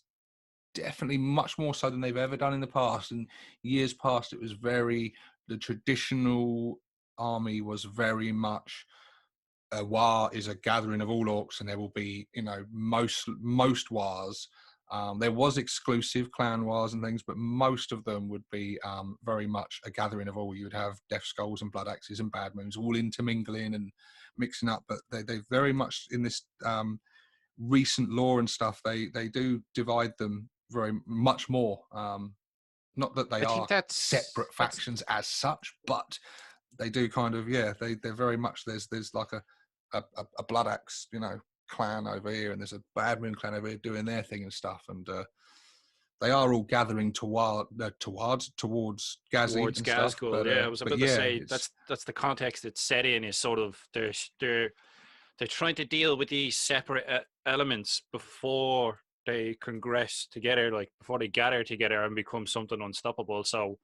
definitely much more so than they've ever done in the past. In years past, it was the traditional army was very much a war is a gathering of all orcs, and there will be most wars. There was exclusive clan wars and things, but most of them would be very much a gathering of all. You would have Death Skulls and Blood Axes and Bad Moons all intermingling and mixing up, but they very much in this recent lore and stuff, they do divide them very much more. Not that they are separate factions as such, but they do kind of, they're very much, there's like a Blood Axe, clan over here, and there's a Bad Moon clan over here doing their thing and stuff, and they are all gathering towards Ghazi. Towards Ghadguard, I was about to say that's the context it's set in. Is sort of they're trying to deal with these separate elements before they congress together, like before they gather together and become something unstoppable. So,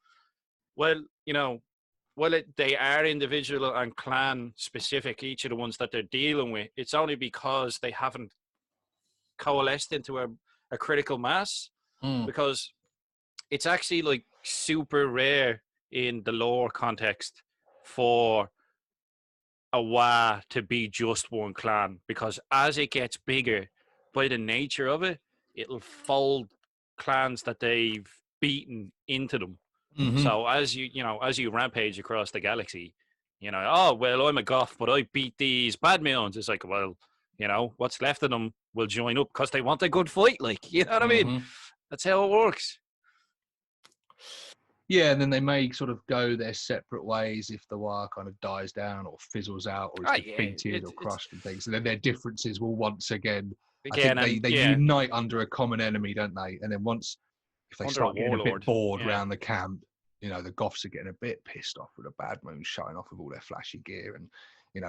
they are individual and clan specific, each of the ones that they're dealing with, it's only because they haven't coalesced into a critical mass, because it's actually like super rare in the lore context for a WA to be just one clan, because as it gets bigger, by the nature of it, it'll fold clans that they've beaten into them. Mm-hmm. So as you rampage across the galaxy, I'm a goth, but I beat these Bad Moons. It's like, well, what's left of them will join up because they want a good fight. Like, you know what I mean? That's how it works. Yeah, and then they may sort of go their separate ways if the war kind of dies down or fizzles out or is defeated or crushed and things. And then their differences will once again, they unite under a common enemy, don't they? And then once, if they start getting a bit bored around the camp, the Goths are getting a bit pissed off with the Bad Moons showing off with all their flashy gear, and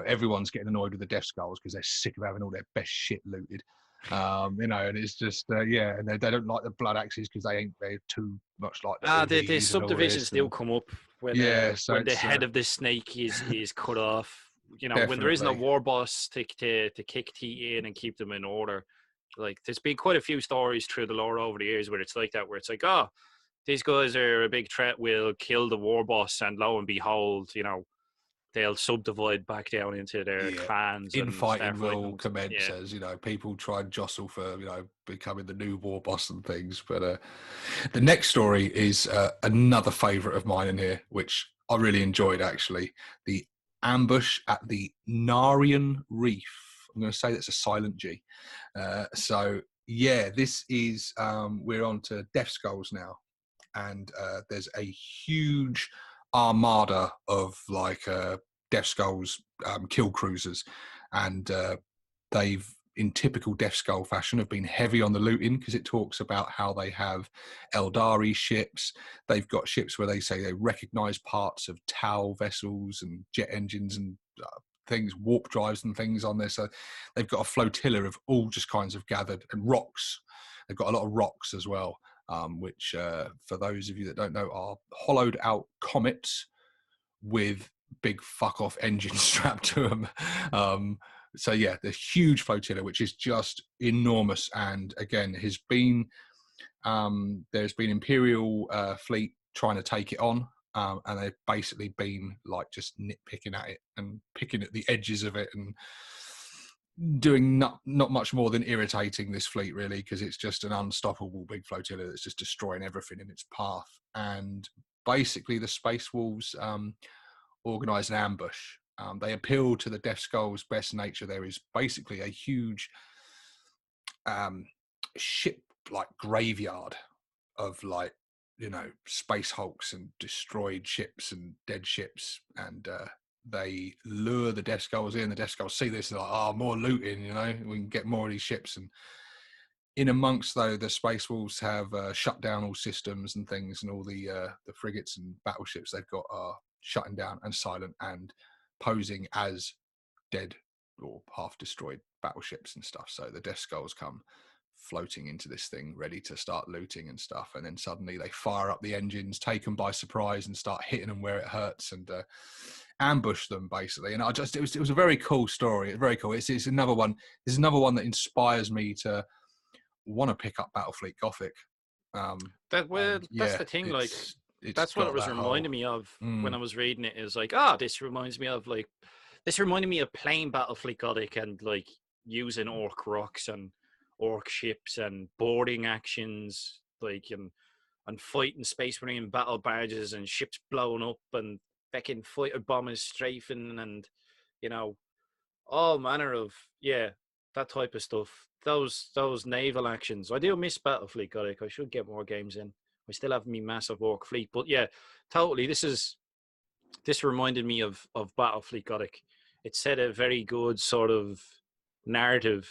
everyone's getting annoyed with the Death Skulls because they're sick of having all their best shit looted. And it's just and they don't like the Blood Axes because they're too much like the subdivisions still come up when the head of the snake is cut off. When there isn't a war boss to kick T in and keep them in order. Like, there's been quite a few stories through the lore over the years where it's like that, where it's like, these guys are a big threat, we'll kill the war boss, and lo and behold, they'll subdivide back down into their clans. Infighting will commence as, people try and jostle for, becoming the new war boss and things. But the next story is another favourite of mine in here, which I really enjoyed, actually. The ambush at the Marion Reef, I'm going to say that's a silent G. So yeah, this is we're on to Death Skulls now, and there's a huge armada of like Death Skulls kill cruisers, and they've, in typical Death Skull fashion, have been heavy on the looting, because it talks about how they have Eldari ships. They've got ships where they say they recognize parts of Tau vessels and jet engines and things, warp drives and things on there. So they've got a flotilla of all just kinds of gathered, and rocks. They've got a lot of rocks as well, which for those of you that don't know are hollowed out comets with big fuck off engines strapped to them. So yeah, the huge flotilla, which is just enormous. And again, has been there's been Imperial fleet trying to take it on, and they've basically been like just nitpicking at it and picking at the edges of it and doing not much more than irritating this fleet, really, because it's just an unstoppable big flotilla that's just destroying everything in its path. And basically the Space Wolves organize an ambush. They appeal to the Death Skull's best nature. There is basically a huge ship like graveyard of, like, you know, space hulks and destroyed ships and dead ships, and they lure the Death Skulls in. The Death Skulls see this and like, oh, more looting, you know, we can get more of these ships. And in amongst, though, the Space Wolves have shut down all systems and things, and all the frigates and battleships they've got are shutting down and silent and posing as dead or half destroyed battleships and stuff. So the Death Skulls come floating into this thing ready to start looting and stuff, and then suddenly they fire up the engines, take them by surprise and start hitting them where it hurts, and ambush them basically. And it was a very cool story. It's very cool. It's another one. There's another one that inspires me to want to pick up Battlefleet Gothic. That's the thing. Like, that's what it was reminding me of when I was reading it. It was like, this reminded me of playing Battlefleet Gothic and like using orc rocks and orc ships and boarding actions, like, and fighting Space Marine battle barges and ships blowing up and fucking fighter bombers strafing, and, you know, all manner of, that type of stuff. Those naval actions. I do miss Battlefleet Gothic. I should get more games in. I still have me massive orc fleet, but yeah, totally. This reminded me of Battlefleet Gothic. It set a very good sort of narrative.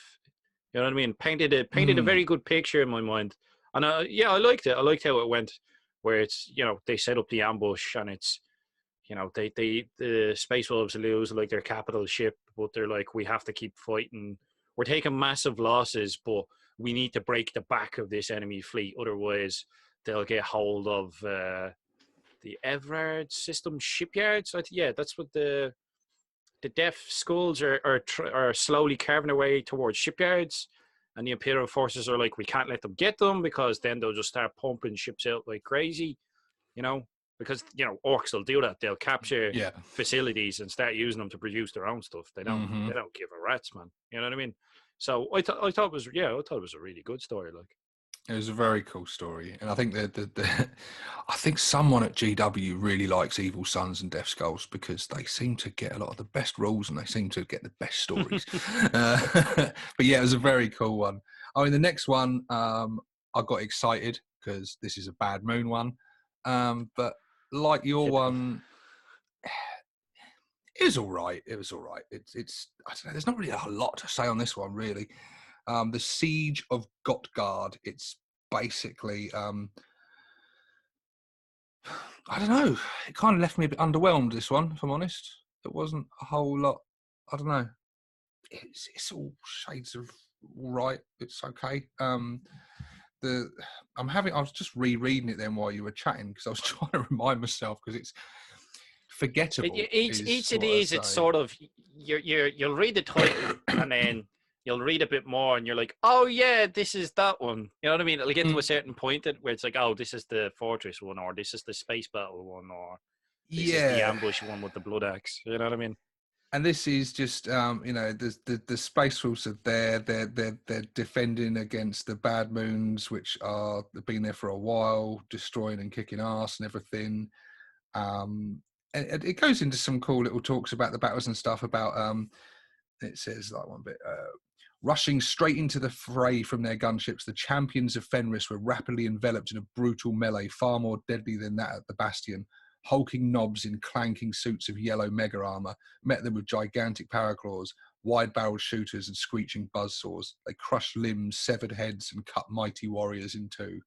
You know what I mean? Painted a very good picture in my mind. And I liked it. I liked how it went, where it's, you know, they set up the ambush, and it's, you know, the Space Wolves lose like their capital ship, but they're like, we have to keep fighting. We're taking massive losses, but we need to break the back of this enemy fleet. Otherwise, they'll get hold of the Everard system shipyards. That's what the Death Skulls are slowly carving their way towards shipyards, and the Imperial forces are like, we can't let them get them, because then they'll just start pumping ships out like crazy, you know, because, you know, orcs will do that. They'll capture facilities and start using them to produce their own stuff. They don't give a rat's, man. You know what I mean? So I thought it was a really good story. Like, it was a very cool story, and I think I think someone at GW really likes Evil Sons and Death Skulls, because they seem to get a lot of the best rules and they seem to get the best stories. But yeah, it was a very cool one. I mean, the next one, I got excited because this is a Bad Moon one, but like your one, it was all right. It's I don't know. There's not really a lot to say on this one, really. The Siege of Ghadguard. It's basically, I don't know. It kind of left me a bit underwhelmed, this one, if I'm honest. It wasn't a whole lot. I don't know. It's all shades of all right. It's okay. I was just rereading it then while you were chatting, because I was trying to remind myself, because it's forgettable. Each of these, it's sort of, you'll read the title and then you'll read a bit more and you're like, oh yeah, this is that one. You know what I mean? It'll get to a certain point where it's like, oh, this is the fortress one, or this is the space battle one, or this is the ambush one with the blood axe. You know what I mean? And this is just, you know, the Space Wolves are there. They're defending against the Bad Moons, which they've been there for a while, destroying and kicking ass and everything. And it goes into some cool little talks about the battles and stuff, about it says like one bit. Rushing straight into the fray from their gunships, the champions of Fenris were rapidly enveloped in a brutal melee, far more deadly than that at the Bastion. Hulking knobs in clanking suits of yellow mega armor met them with gigantic power claws, wide-barreled shooters and screeching buzzsaws. They crushed limbs, severed heads, and cut mighty warriors in two.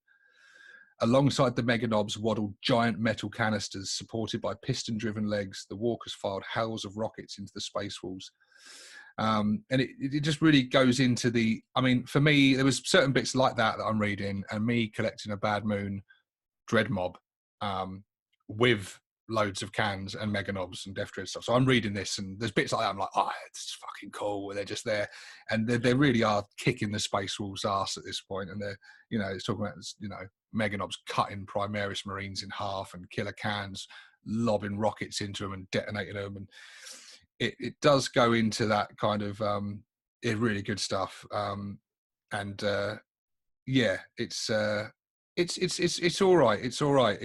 Alongside the mega knobs waddled giant metal canisters supported by piston-driven legs. The walkers fired hails of rockets into the space walls. And it just really goes into the, I mean, for me, there was certain bits like that I'm reading, and me collecting a Bad Moon Dread Mob with loads of cans and mega knobs and Death Dread stuff. So I'm reading this, and there's bits like that I'm like, oh, it's fucking cool. They're just there, and they really are kicking the Space Wolves' ass at this point. And they're, you know, it's talking about, you know, mega knobs cutting Primaris Marines in half, and killer cans lobbing rockets into them and detonating them, and it does go into that kind of really good stuff. Yeah, it's all right. It's all right.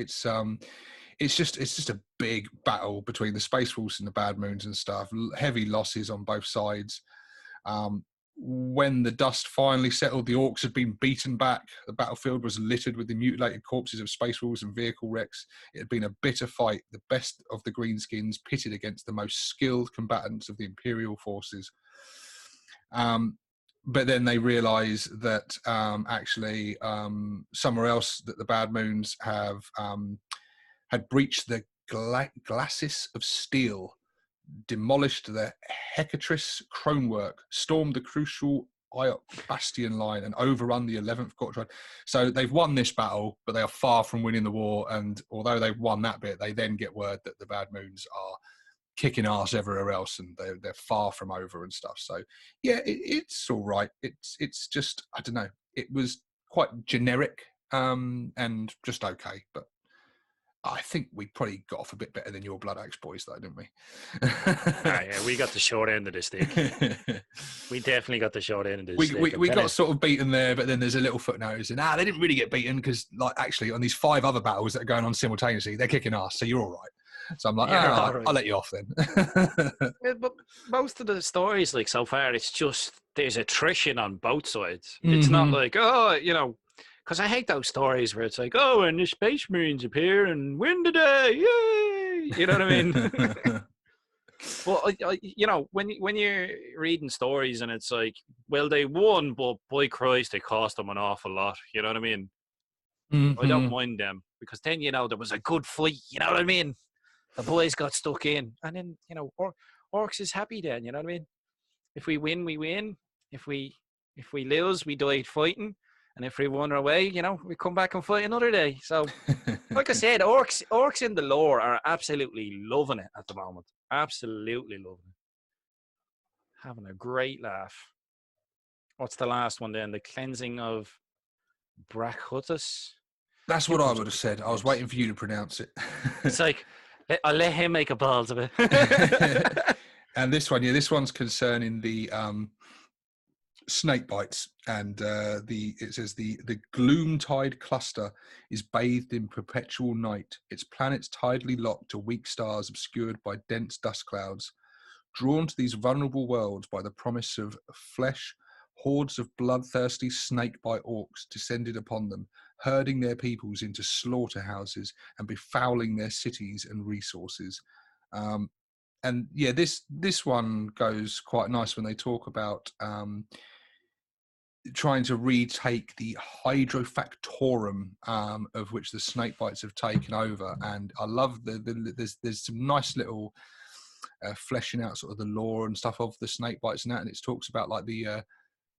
It's just a big battle between the Space Wolves and the Bad Moons and stuff. Heavy losses on both sides. When the dust finally settled, the Orcs had been beaten back. The battlefield was littered with the mutilated corpses of Space Wolves and vehicle wrecks. It had been a bitter fight, the best of the Greenskins pitted against the most skilled combatants of the Imperial forces. But then they realise that actually somewhere else that the Bad Moons have had breached the glacis of steel, demolished the Hecatrice Cronework, stormed the crucial Iok Bastion line, and overrun the 11th Gortride. So they've won this battle, but they are far from winning the war. And although they've won that bit, they then get word that the Bad Moons are kicking ass everywhere else, and they're far from over and stuff. So yeah, it's all right. It's just, I don't know. It was quite generic and just okay, but I think we probably got off a bit better than your Blood Axe boys, though, didn't we? Yeah, we got the short end of the stick. We definitely got the short end of the stick. We got sort of beaten there, but then there's a little footnote saying, they didn't really get beaten because, like, actually on these 5 other battles that are going on simultaneously, they're kicking ass, so you're all right. So I'm like, yeah, all right, I'll let you off then. Yeah, but most of the stories, like, so far, it's just there's attrition on both sides. It's not like, oh, you know, because I hate those stories where it's like, oh, and the Space Marines appear and win the day, yay! You know what I mean? Well, you know, when you're reading stories and it's like, well, they won, but by Christ, it cost them an awful lot. You know what I mean? I don't mind them, because then, you know, there was a good fight. You know what I mean? The boys got stuck in, and then, you know, Orcs is happy then. You know what I mean? If we win, we win. If we lose, we died fighting. And if we run away, you know, we come back and fight another day. So, like I said, orcs in the lore are absolutely loving it at the moment. Absolutely loving it. Having a great laugh. What's the last one then? The cleansing of Bracatus? That's what I would have said. I was waiting for you to pronounce it. It's like, I'll let him make a balls of it. And this one, this one's concerning the snake bites, and it says the Gloomtide cluster is bathed in perpetual night, its planets tidally locked to weak stars obscured by dense dust clouds. Drawn to these vulnerable worlds by the promise of flesh, hordes of bloodthirsty snake-bite orcs descended upon them, herding their peoples into slaughterhouses and befouling their cities and resources. And yeah, this one goes quite nice when they talk about trying to retake the Hydrofactorum, of which the snakebites have taken over. And I love there's some nice little fleshing out sort of the lore and stuff of the snakebites and that. And it talks about like the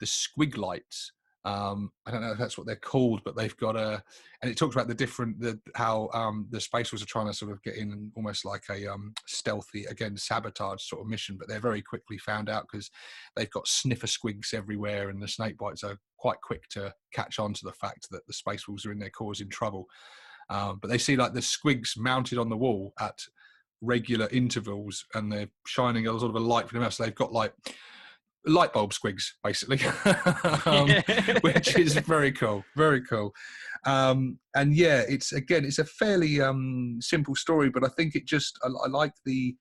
squiglites. I don't know if that's what they're called, but they've got and it talks about how the Space Wolves are trying to sort of get in almost like a stealthy, again, sabotage sort of mission, but they're very quickly found out because they've got sniffer squigs everywhere, and the snake bites are quite quick to catch on to the fact that the Space Wolves are in there causing trouble. But they see like the squigs mounted on the wall at regular intervals, and they're shining a sort of a light from them. So they've got like light bulb squigs, basically, which is very cool. And yeah, it's a fairly simple story, but I think it just I like the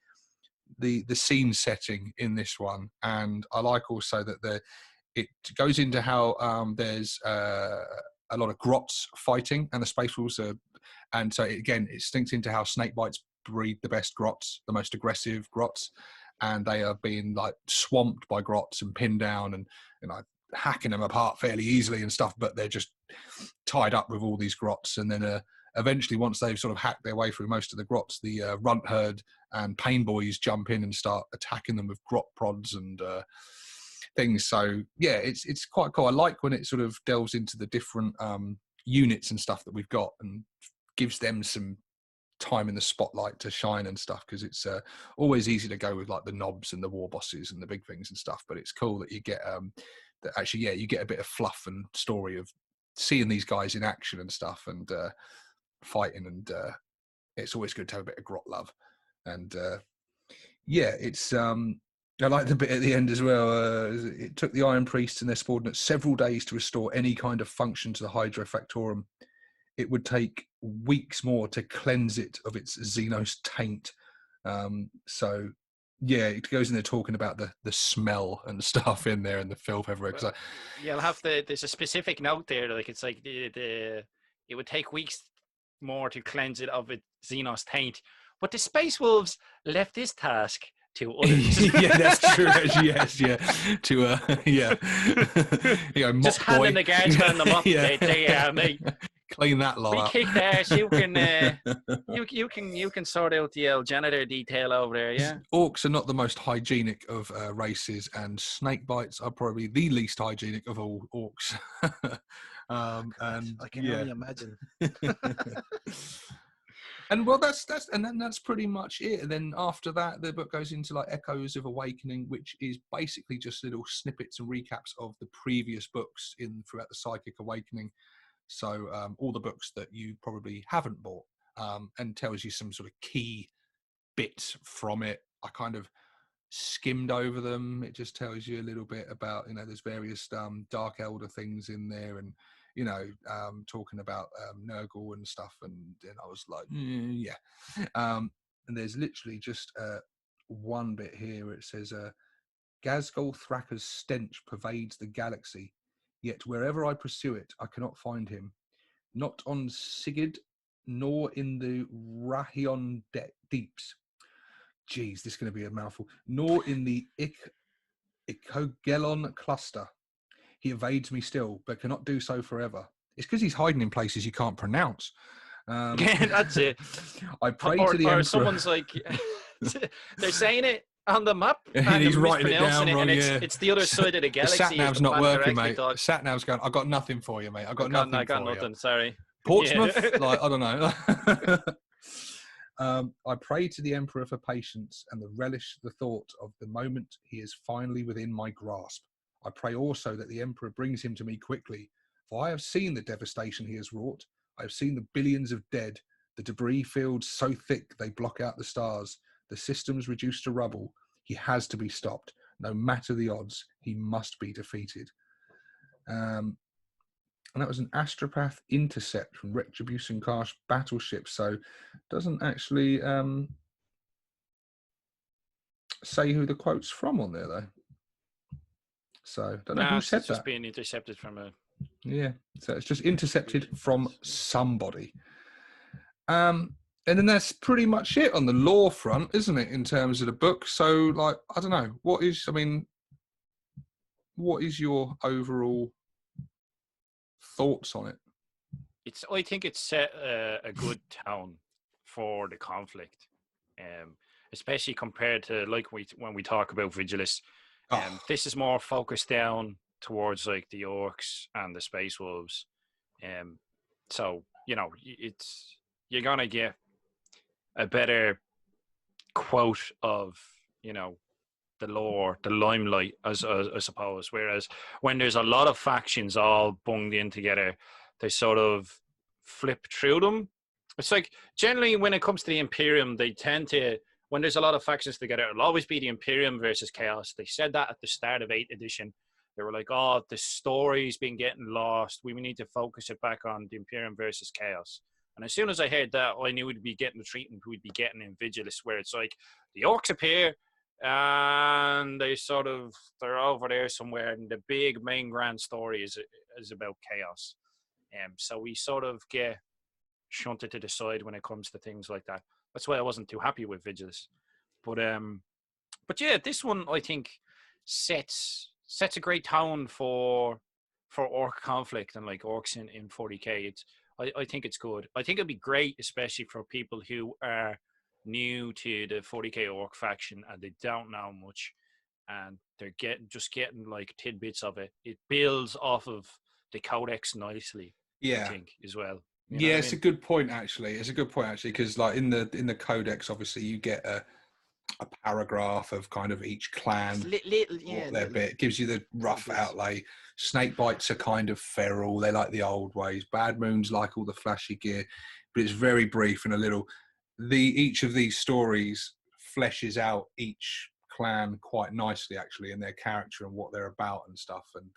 the scene setting in this one, and I like also that it goes into how there's a lot of grots fighting, and the Space Wolves are, and so again it stinks into how snake bites breed the best grots, the most aggressive grots, and they are being like swamped by grots and pinned down and hacking them apart fairly easily and stuff, but they're just tied up with all these grots. And then eventually, once they've sort of hacked their way through most of the grots, the runt herd and pain boys jump in and start attacking them with grot prods and things. So yeah, it's quite cool. I like when it sort of delves into the different units and stuff that we've got and gives them some time in the spotlight to shine and stuff, because it's always easy to go with like the knobs and the war bosses and the big things and stuff, but it's cool that you get that actually, yeah, you get a bit of fluff and story of seeing these guys in action and stuff and fighting, and it's always good to have a bit of grot love. And yeah, it's I like the bit at the end as well. It took the Iron Priests and their subordinates several days to restore any kind of function to the Hydra Factorum. It would take weeks more to cleanse it of its Xenos taint. So yeah, it goes in there talking about the smell and stuff in there and the filth everywhere. Well, you'll have there's a specific note there, like it's like it would take weeks more to cleanse it of its Xenos taint, but the Space Wolves left this task to others. Yeah, that's true. Yes, yeah. To yeah. You know, just handing the guardsman them up. Yeah. They mate. Clean that lot. We kicked ass. You can you can sort out the janitor detail over there. Yeah. Orcs are not the most hygienic of races, and snake bites are probably the least hygienic of all orcs. And I can only imagine. And well, that's pretty much it. And then after that, the book goes into like Echoes of Awakening, which is basically just little snippets and recaps of the previous books throughout the Psychic Awakening. So all the books that you probably haven't bought, and tells you some sort of key bits from it. I kind of skimmed over them. It just tells you a little bit about, there's various Dark Elder things in there, and talking about Nurgle and stuff, and I was like, yeah. And there's literally just one bit here where it says, Ghazghkull Thraka's stench pervades the galaxy, yet wherever I pursue it, I cannot find him. Not on Sigid, nor in the Rahion deeps. Jeez, this is going to be a mouthful. Nor in the Ikogelon cluster. He evades me still, but cannot do so forever. It's because he's hiding in places you can't pronounce. That's it. I pray to the Emperor. Or someone's like, they're saying it on the map, and he's writing it down wrong. It's the other side of the galaxy. The sat-nav's not working, mate. Sat-nav's going, I've got nothing for you, mate. I got nothing. Sorry. Portsmouth? Yeah. Like, I don't know. I pray to the Emperor for patience and the relish the thought of the moment he is finally within my grasp. I pray also that the Emperor brings him to me quickly, for I have seen the devastation he has wrought. I have seen the billions of dead, the debris fields so thick they block out the stars, the systems reduced to rubble. He has to be stopped. No matter the odds, he must be defeated. And that was an Astropath intercept from Retribution Class battleship, so doesn't actually say who the quote's from on there, though. So don't know who said it's that. Just being intercepted from a. Yeah, so it's just intercepted from somebody. And then that's pretty much it on the lore front, isn't it, in terms of the book? So, like, I don't know, what is your overall thoughts on it? I think it's set a good tone for the conflict, especially compared to when we talk about Vigilus. This is more focused down towards like the orcs and the Space Wolves. So you're gonna get a better quote of the lore, the limelight, as I suppose. Whereas when there's a lot of factions all bunged in together, they sort of flip through them. It's like generally when it comes to the Imperium, they tend to, when there's a lot of factions together, it'll always be the Imperium versus Chaos. They said that at the start of 8th edition. They were like, oh, the story's been getting lost. We need to focus it back on the Imperium versus Chaos. And as soon as I heard that, I knew we'd be getting the treatment we'd be getting in Vigilus, where it's like the orcs appear, and they're over there somewhere, and the big main grand story is about chaos. So we sort of get shunted to the side when it comes to things like that. That's why I wasn't too happy with Vigilus. But yeah, this one I think sets a great tone for orc conflict and like orcs in 40k. I think it's good. I think it'd be great, especially for people who are new to the 40k orc faction and they don't know much, and they're getting like tidbits of it. It builds off of the codex nicely. Yeah, I think as well. Yeah, it's a good point actually. It's a good point actually, because like in the codex, obviously you get a paragraph of kind of each clan, their bit. It gives you the rough outlay. Snake bites are kind of feral. They like the old ways. Bad Moon's like all the flashy gear, but it's very brief and a little. Each of these stories fleshes out each clan quite nicely actually, and their character and what they're about and stuff. And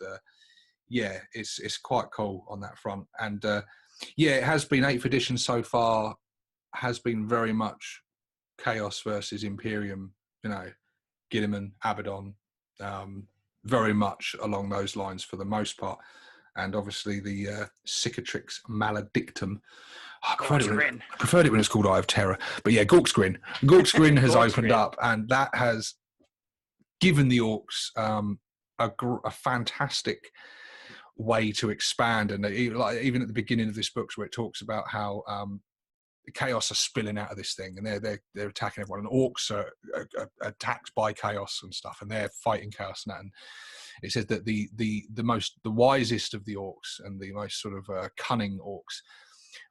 yeah, it's quite cool on that front. And yeah, it has been 8th edition so far. Has been very much Chaos versus Imperium, you know, Gilliman, Abaddon, very much along those lines for the most part. And obviously the Cicatrix Maledictum. I preferred it when it's called Eye of Terror. But yeah, Gork's Grin. Gork's Grin has opened up, and that has given the orcs a fantastic way to expand. And even at the beginning of this book, where it talks about how chaos are spilling out of this thing, and they're attacking everyone, and orcs are attacked by chaos and stuff, and they're fighting chaos and that. And it says that the wisest of the orcs and the most sort of cunning orcs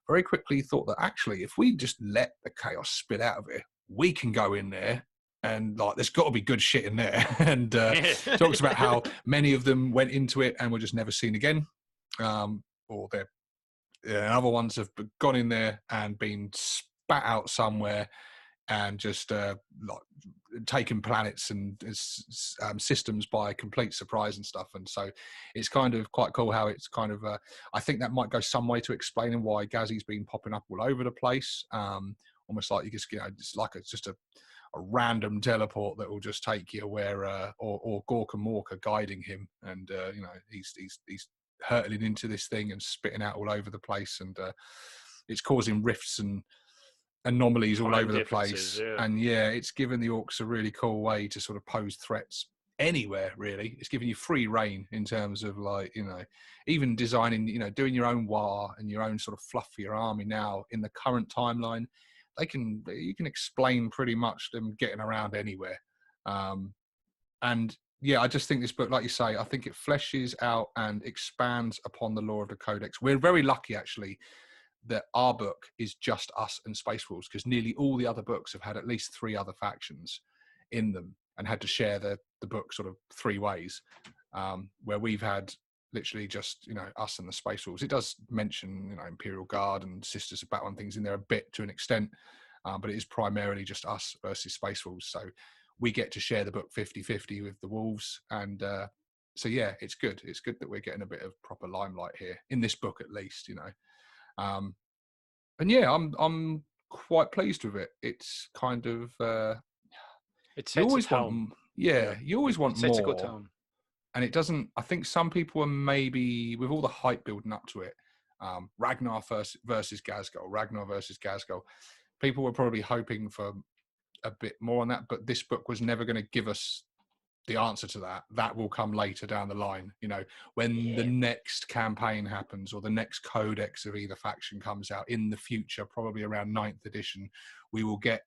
very quickly thought that actually, if we just let the chaos spill out of it, we can go in there, and like there's got to be good shit in there. And talks about how many of them went into it and were just never seen again, or they're other ones have gone in there and been spat out somewhere and just like taken planets and systems by complete surprise and stuff. And so it's kind of quite cool how it's kind of I think that might go some way to explaining why Ghazi's been popping up all over the place, almost like you just, you know, it's just a random teleport that will just take you where or Gork and Mork are guiding him, and you know, he's hurtling into this thing and spitting out all over the place, and it's causing rifts and anomalies all over the place. Yeah. And yeah, it's given the orcs a really cool way to sort of pose threats anywhere, really. It's giving you free reign in terms of, like, you know, even designing, you know, doing your own war and your own sort of fluff for your army now in the current timeline. You can explain pretty much them getting around anywhere. And yeah, I just think this book, like you say, I think it fleshes out and expands upon the lore of the Codex. We're very lucky, actually, that our book is just us and Space Wolves, because nearly all the other books have had at least 3 other factions in them and had to share the book sort of 3 ways, where we've had literally just, you know, us and the Space Wolves. It does mention, you know, Imperial Guard and Sisters of Battle and things in there a bit to an extent, but it is primarily just us versus Space Wolves. So we get to share the book 50-50 with the Wolves. And so, yeah, it's good. It's good that we're getting a bit of proper limelight here, in this book at least, you know. And yeah, I'm quite pleased with it. It's kind of it sets a tone. You always want more. It's a good tone. And it doesn't. I think some people are maybe, with all the hype building up to it, Ragnar versus Ghazghkull. People were probably hoping for a bit more on that, but this book was never going to give us the answer to that. That will come later down the line, you know, when the next campaign happens or the next codex of either faction comes out in the future, probably around 9th edition, we will get,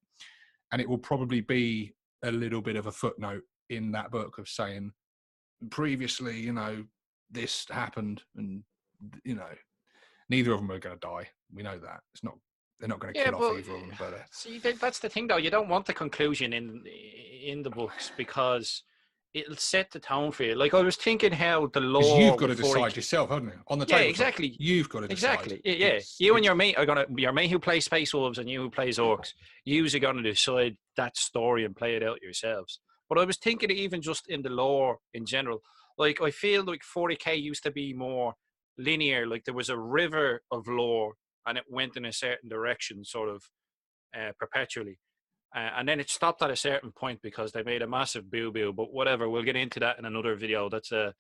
and it will probably be a little bit of a footnote in that book of saying, previously, you know, this happened, and, you know, neither of them are going to die. We know that. They're not going to kill off either of them. But see, that's the thing, though. You don't want the conclusion in the books, because it'll set the tone for you. Like, I was thinking how the lore... Because you've got to decide yourself, haven't you? On the table. Yeah, exactly. You've got to decide. Exactly. Yeah. You and your mate are going to... Your mate who plays Space Wolves and you who plays Orcs, yous are going to decide that story and play it out yourselves. But I was thinking even just in the lore in general, like, I feel like 40k used to be more linear. Like, there was a river of lore and it went in a certain direction sort of perpetually. And then it stopped at a certain point because they made a massive boo-boo, but whatever, we'll get into that in another video. That's a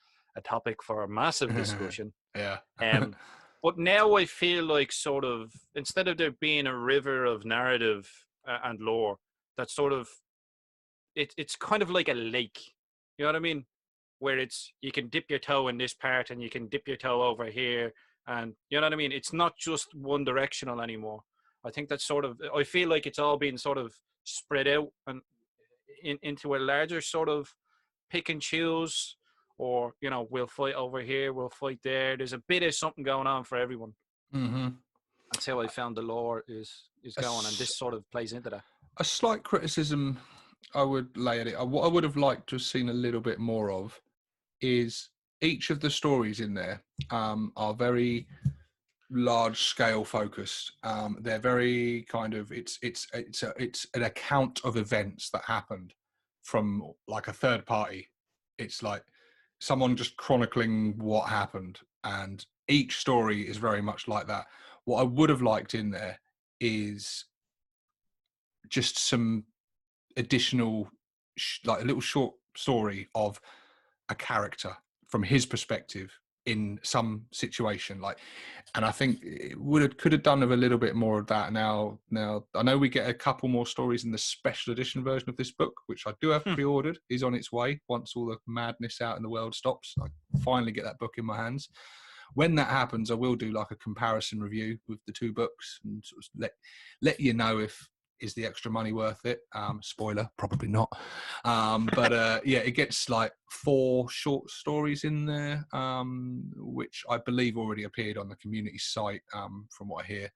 topic for a massive discussion. Yeah. But now I feel like sort of, instead of there being a river of narrative and lore, that's sort of, it's kind of like a lake. You know what I mean? Where it's, you can dip your toe in this part and you can dip your toe over here. And you know what I mean? It's not just one directional anymore. I think that's sort of, I feel like it's all being sort of spread out and into a larger sort of pick and choose, or, you know, we'll fight over here, we'll fight there. There's a bit of something going on for everyone. Mm-hmm. That's how I found the lore is going, and this sort of plays into that. A slight criticism I would lay at it, what I would have liked to have seen a little bit more of, is each of the stories in there are very large scale focused. They're very kind of, it's an account of events that happened from like a third party. It's like someone just chronicling what happened, and each story is very much like that. What I would have liked in there is just some additional like a little short story of a character from his perspective in some situation, like, and I think it could have done with a little bit more of that. Now I know we get a couple more stories in the special edition version of this book, which I do have pre-ordered, is on its way once all the madness out in the world stops. I finally get that book in my hands. When that happens, I will do like a comparison review with the two books and sort of let you know if is the extra money worth it. Spoiler, probably not. But yeah, it gets like 4 short stories in there, which I believe already appeared on the community site, from what I hear.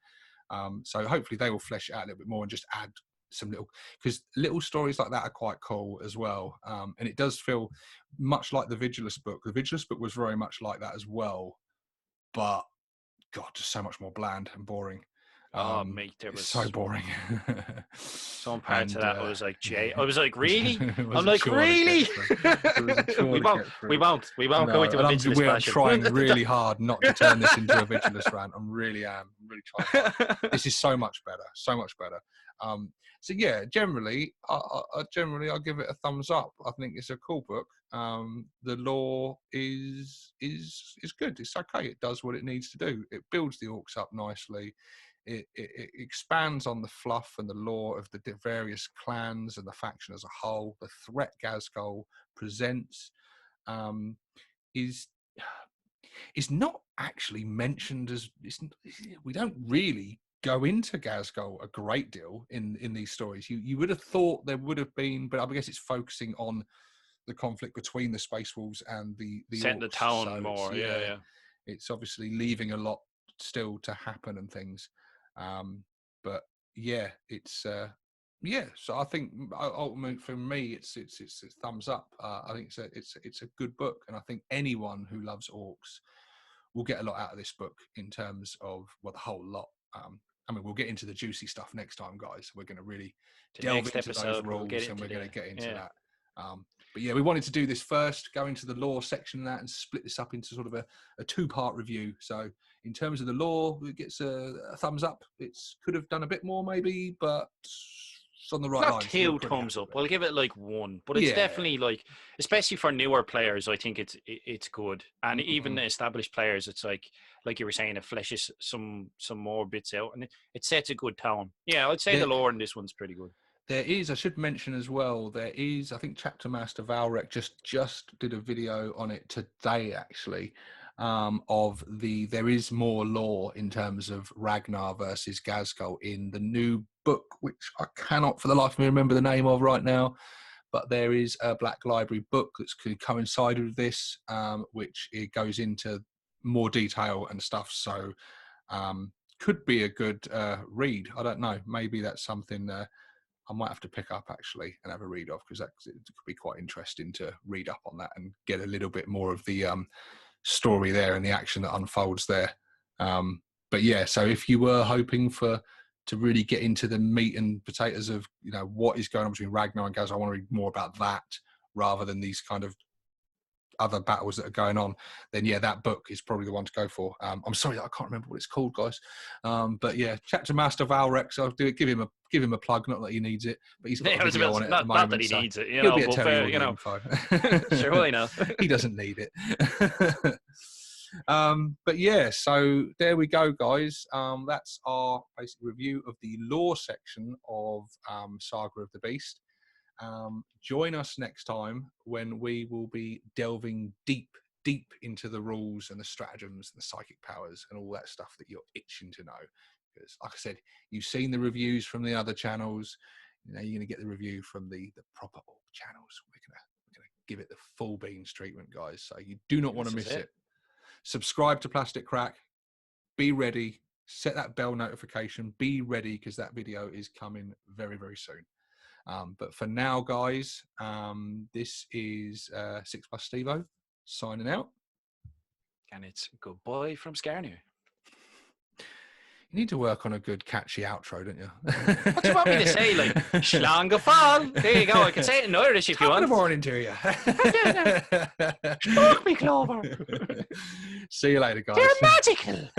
So hopefully they will flesh it out a little bit more and just add some because little stories like that are quite cool as well. And it does feel much like the Vigilus book. The Vigilus book was very much like that as well, but God, just so much more bland and boring. Mate, there was so boring. Some parts of that I was like, Jay. I was like, really? I'm like, really? we won't go into a Vigilus We are fashion. trying really hard not to turn this into a Vigilus rant. I'm really trying hard. This is so much better. So yeah, generally, I give it a thumbs up. I think it's a cool book. The lore is good. It's okay. It does what it needs to do. It builds the orcs up nicely. It expands on the fluff and the lore of the various clans and the faction as a whole. The threat Ghazghkull presents is not actually mentioned as we don't really go into Ghazghkull a great deal in these stories. You would have thought there would have been, but I guess it's focusing on the conflict between the Space Wolves and the setting the tone so more. Yeah. It's obviously leaving a lot still to happen and things. But yeah, it's so I think ultimately for me it's a thumbs up. I think it's a good book, and I think anyone who loves orcs will get a lot out of this book in terms of the whole lot. I mean, we'll get into the juicy stuff next time, guys. We're going to really delve into those rules, and we're going to get into that. But yeah, we wanted to do this first, go into the lore section of that, and split this up into sort of a 2-part review. So in terms of the lore, it gets a thumbs up. It could have done a bit more maybe, but it's on the right line. Not 2 thumbs up. We'll give it like 1, but it's definitely like, especially for newer players, I think it's good. And even the established players, it's like you were saying, it fleshes some more bits out, and it sets a good tone. Yeah, I'd say the lore in this one's pretty good. There is, I should mention as well, I think Chapter Master Valrek just did a video on it today, actually, there is more lore in terms of Ragnar versus Ghazghkull in the new book, which I cannot for the life of me remember the name of right now, but there is a Black Library book that's coincided with this, which it goes into more detail and stuff, so could be a good read. I don't know, maybe that's something I might have to pick up actually and have a read of, because it could be quite interesting to read up on that and get a little bit more of the story there and the action that unfolds there. But yeah, so if you were hoping to really get into the meat and potatoes of what is going on between Ragnar and Gaz, I want to read more about that rather than these kind of other battles that are going on, then yeah, that book is probably the one to go for. I'm sorry that I can't remember what it's called, guys. But yeah, Chapter Master Valrex, I'll do it. Give him a plug. Not that he needs it, but he's got a video on it at the moment. Not that he needs it, you know. He'll be But telling you know, info. sure, why not? He doesn't need it. But yeah, so there we go, guys. That's our basic review of the lore section of Saga of the Beast. Join us next time when we will be delving deep into the rules and the stratagems and the psychic powers and all that stuff that you're itching to know. Because, like I said, you've seen the reviews from the other channels. You know, you're going to get the review from the proper orc channels. We're gonna give it the full beans treatment, guys. So you do not want to miss it. Subscribe to Plastic Crack. Be ready. Set that bell notification. Be ready, because that video is coming very, very soon. But for now, guys, this is 6+ Stevo signing out. And it's goodbye from Scarnew. You need to work on a good catchy outro, don't you? What do you want me to say? Like, Schlangefall. There you go. I can say it in Irish if you want. Top of the morning to you. Stalk me, Clover. See you later, guys. They're magical.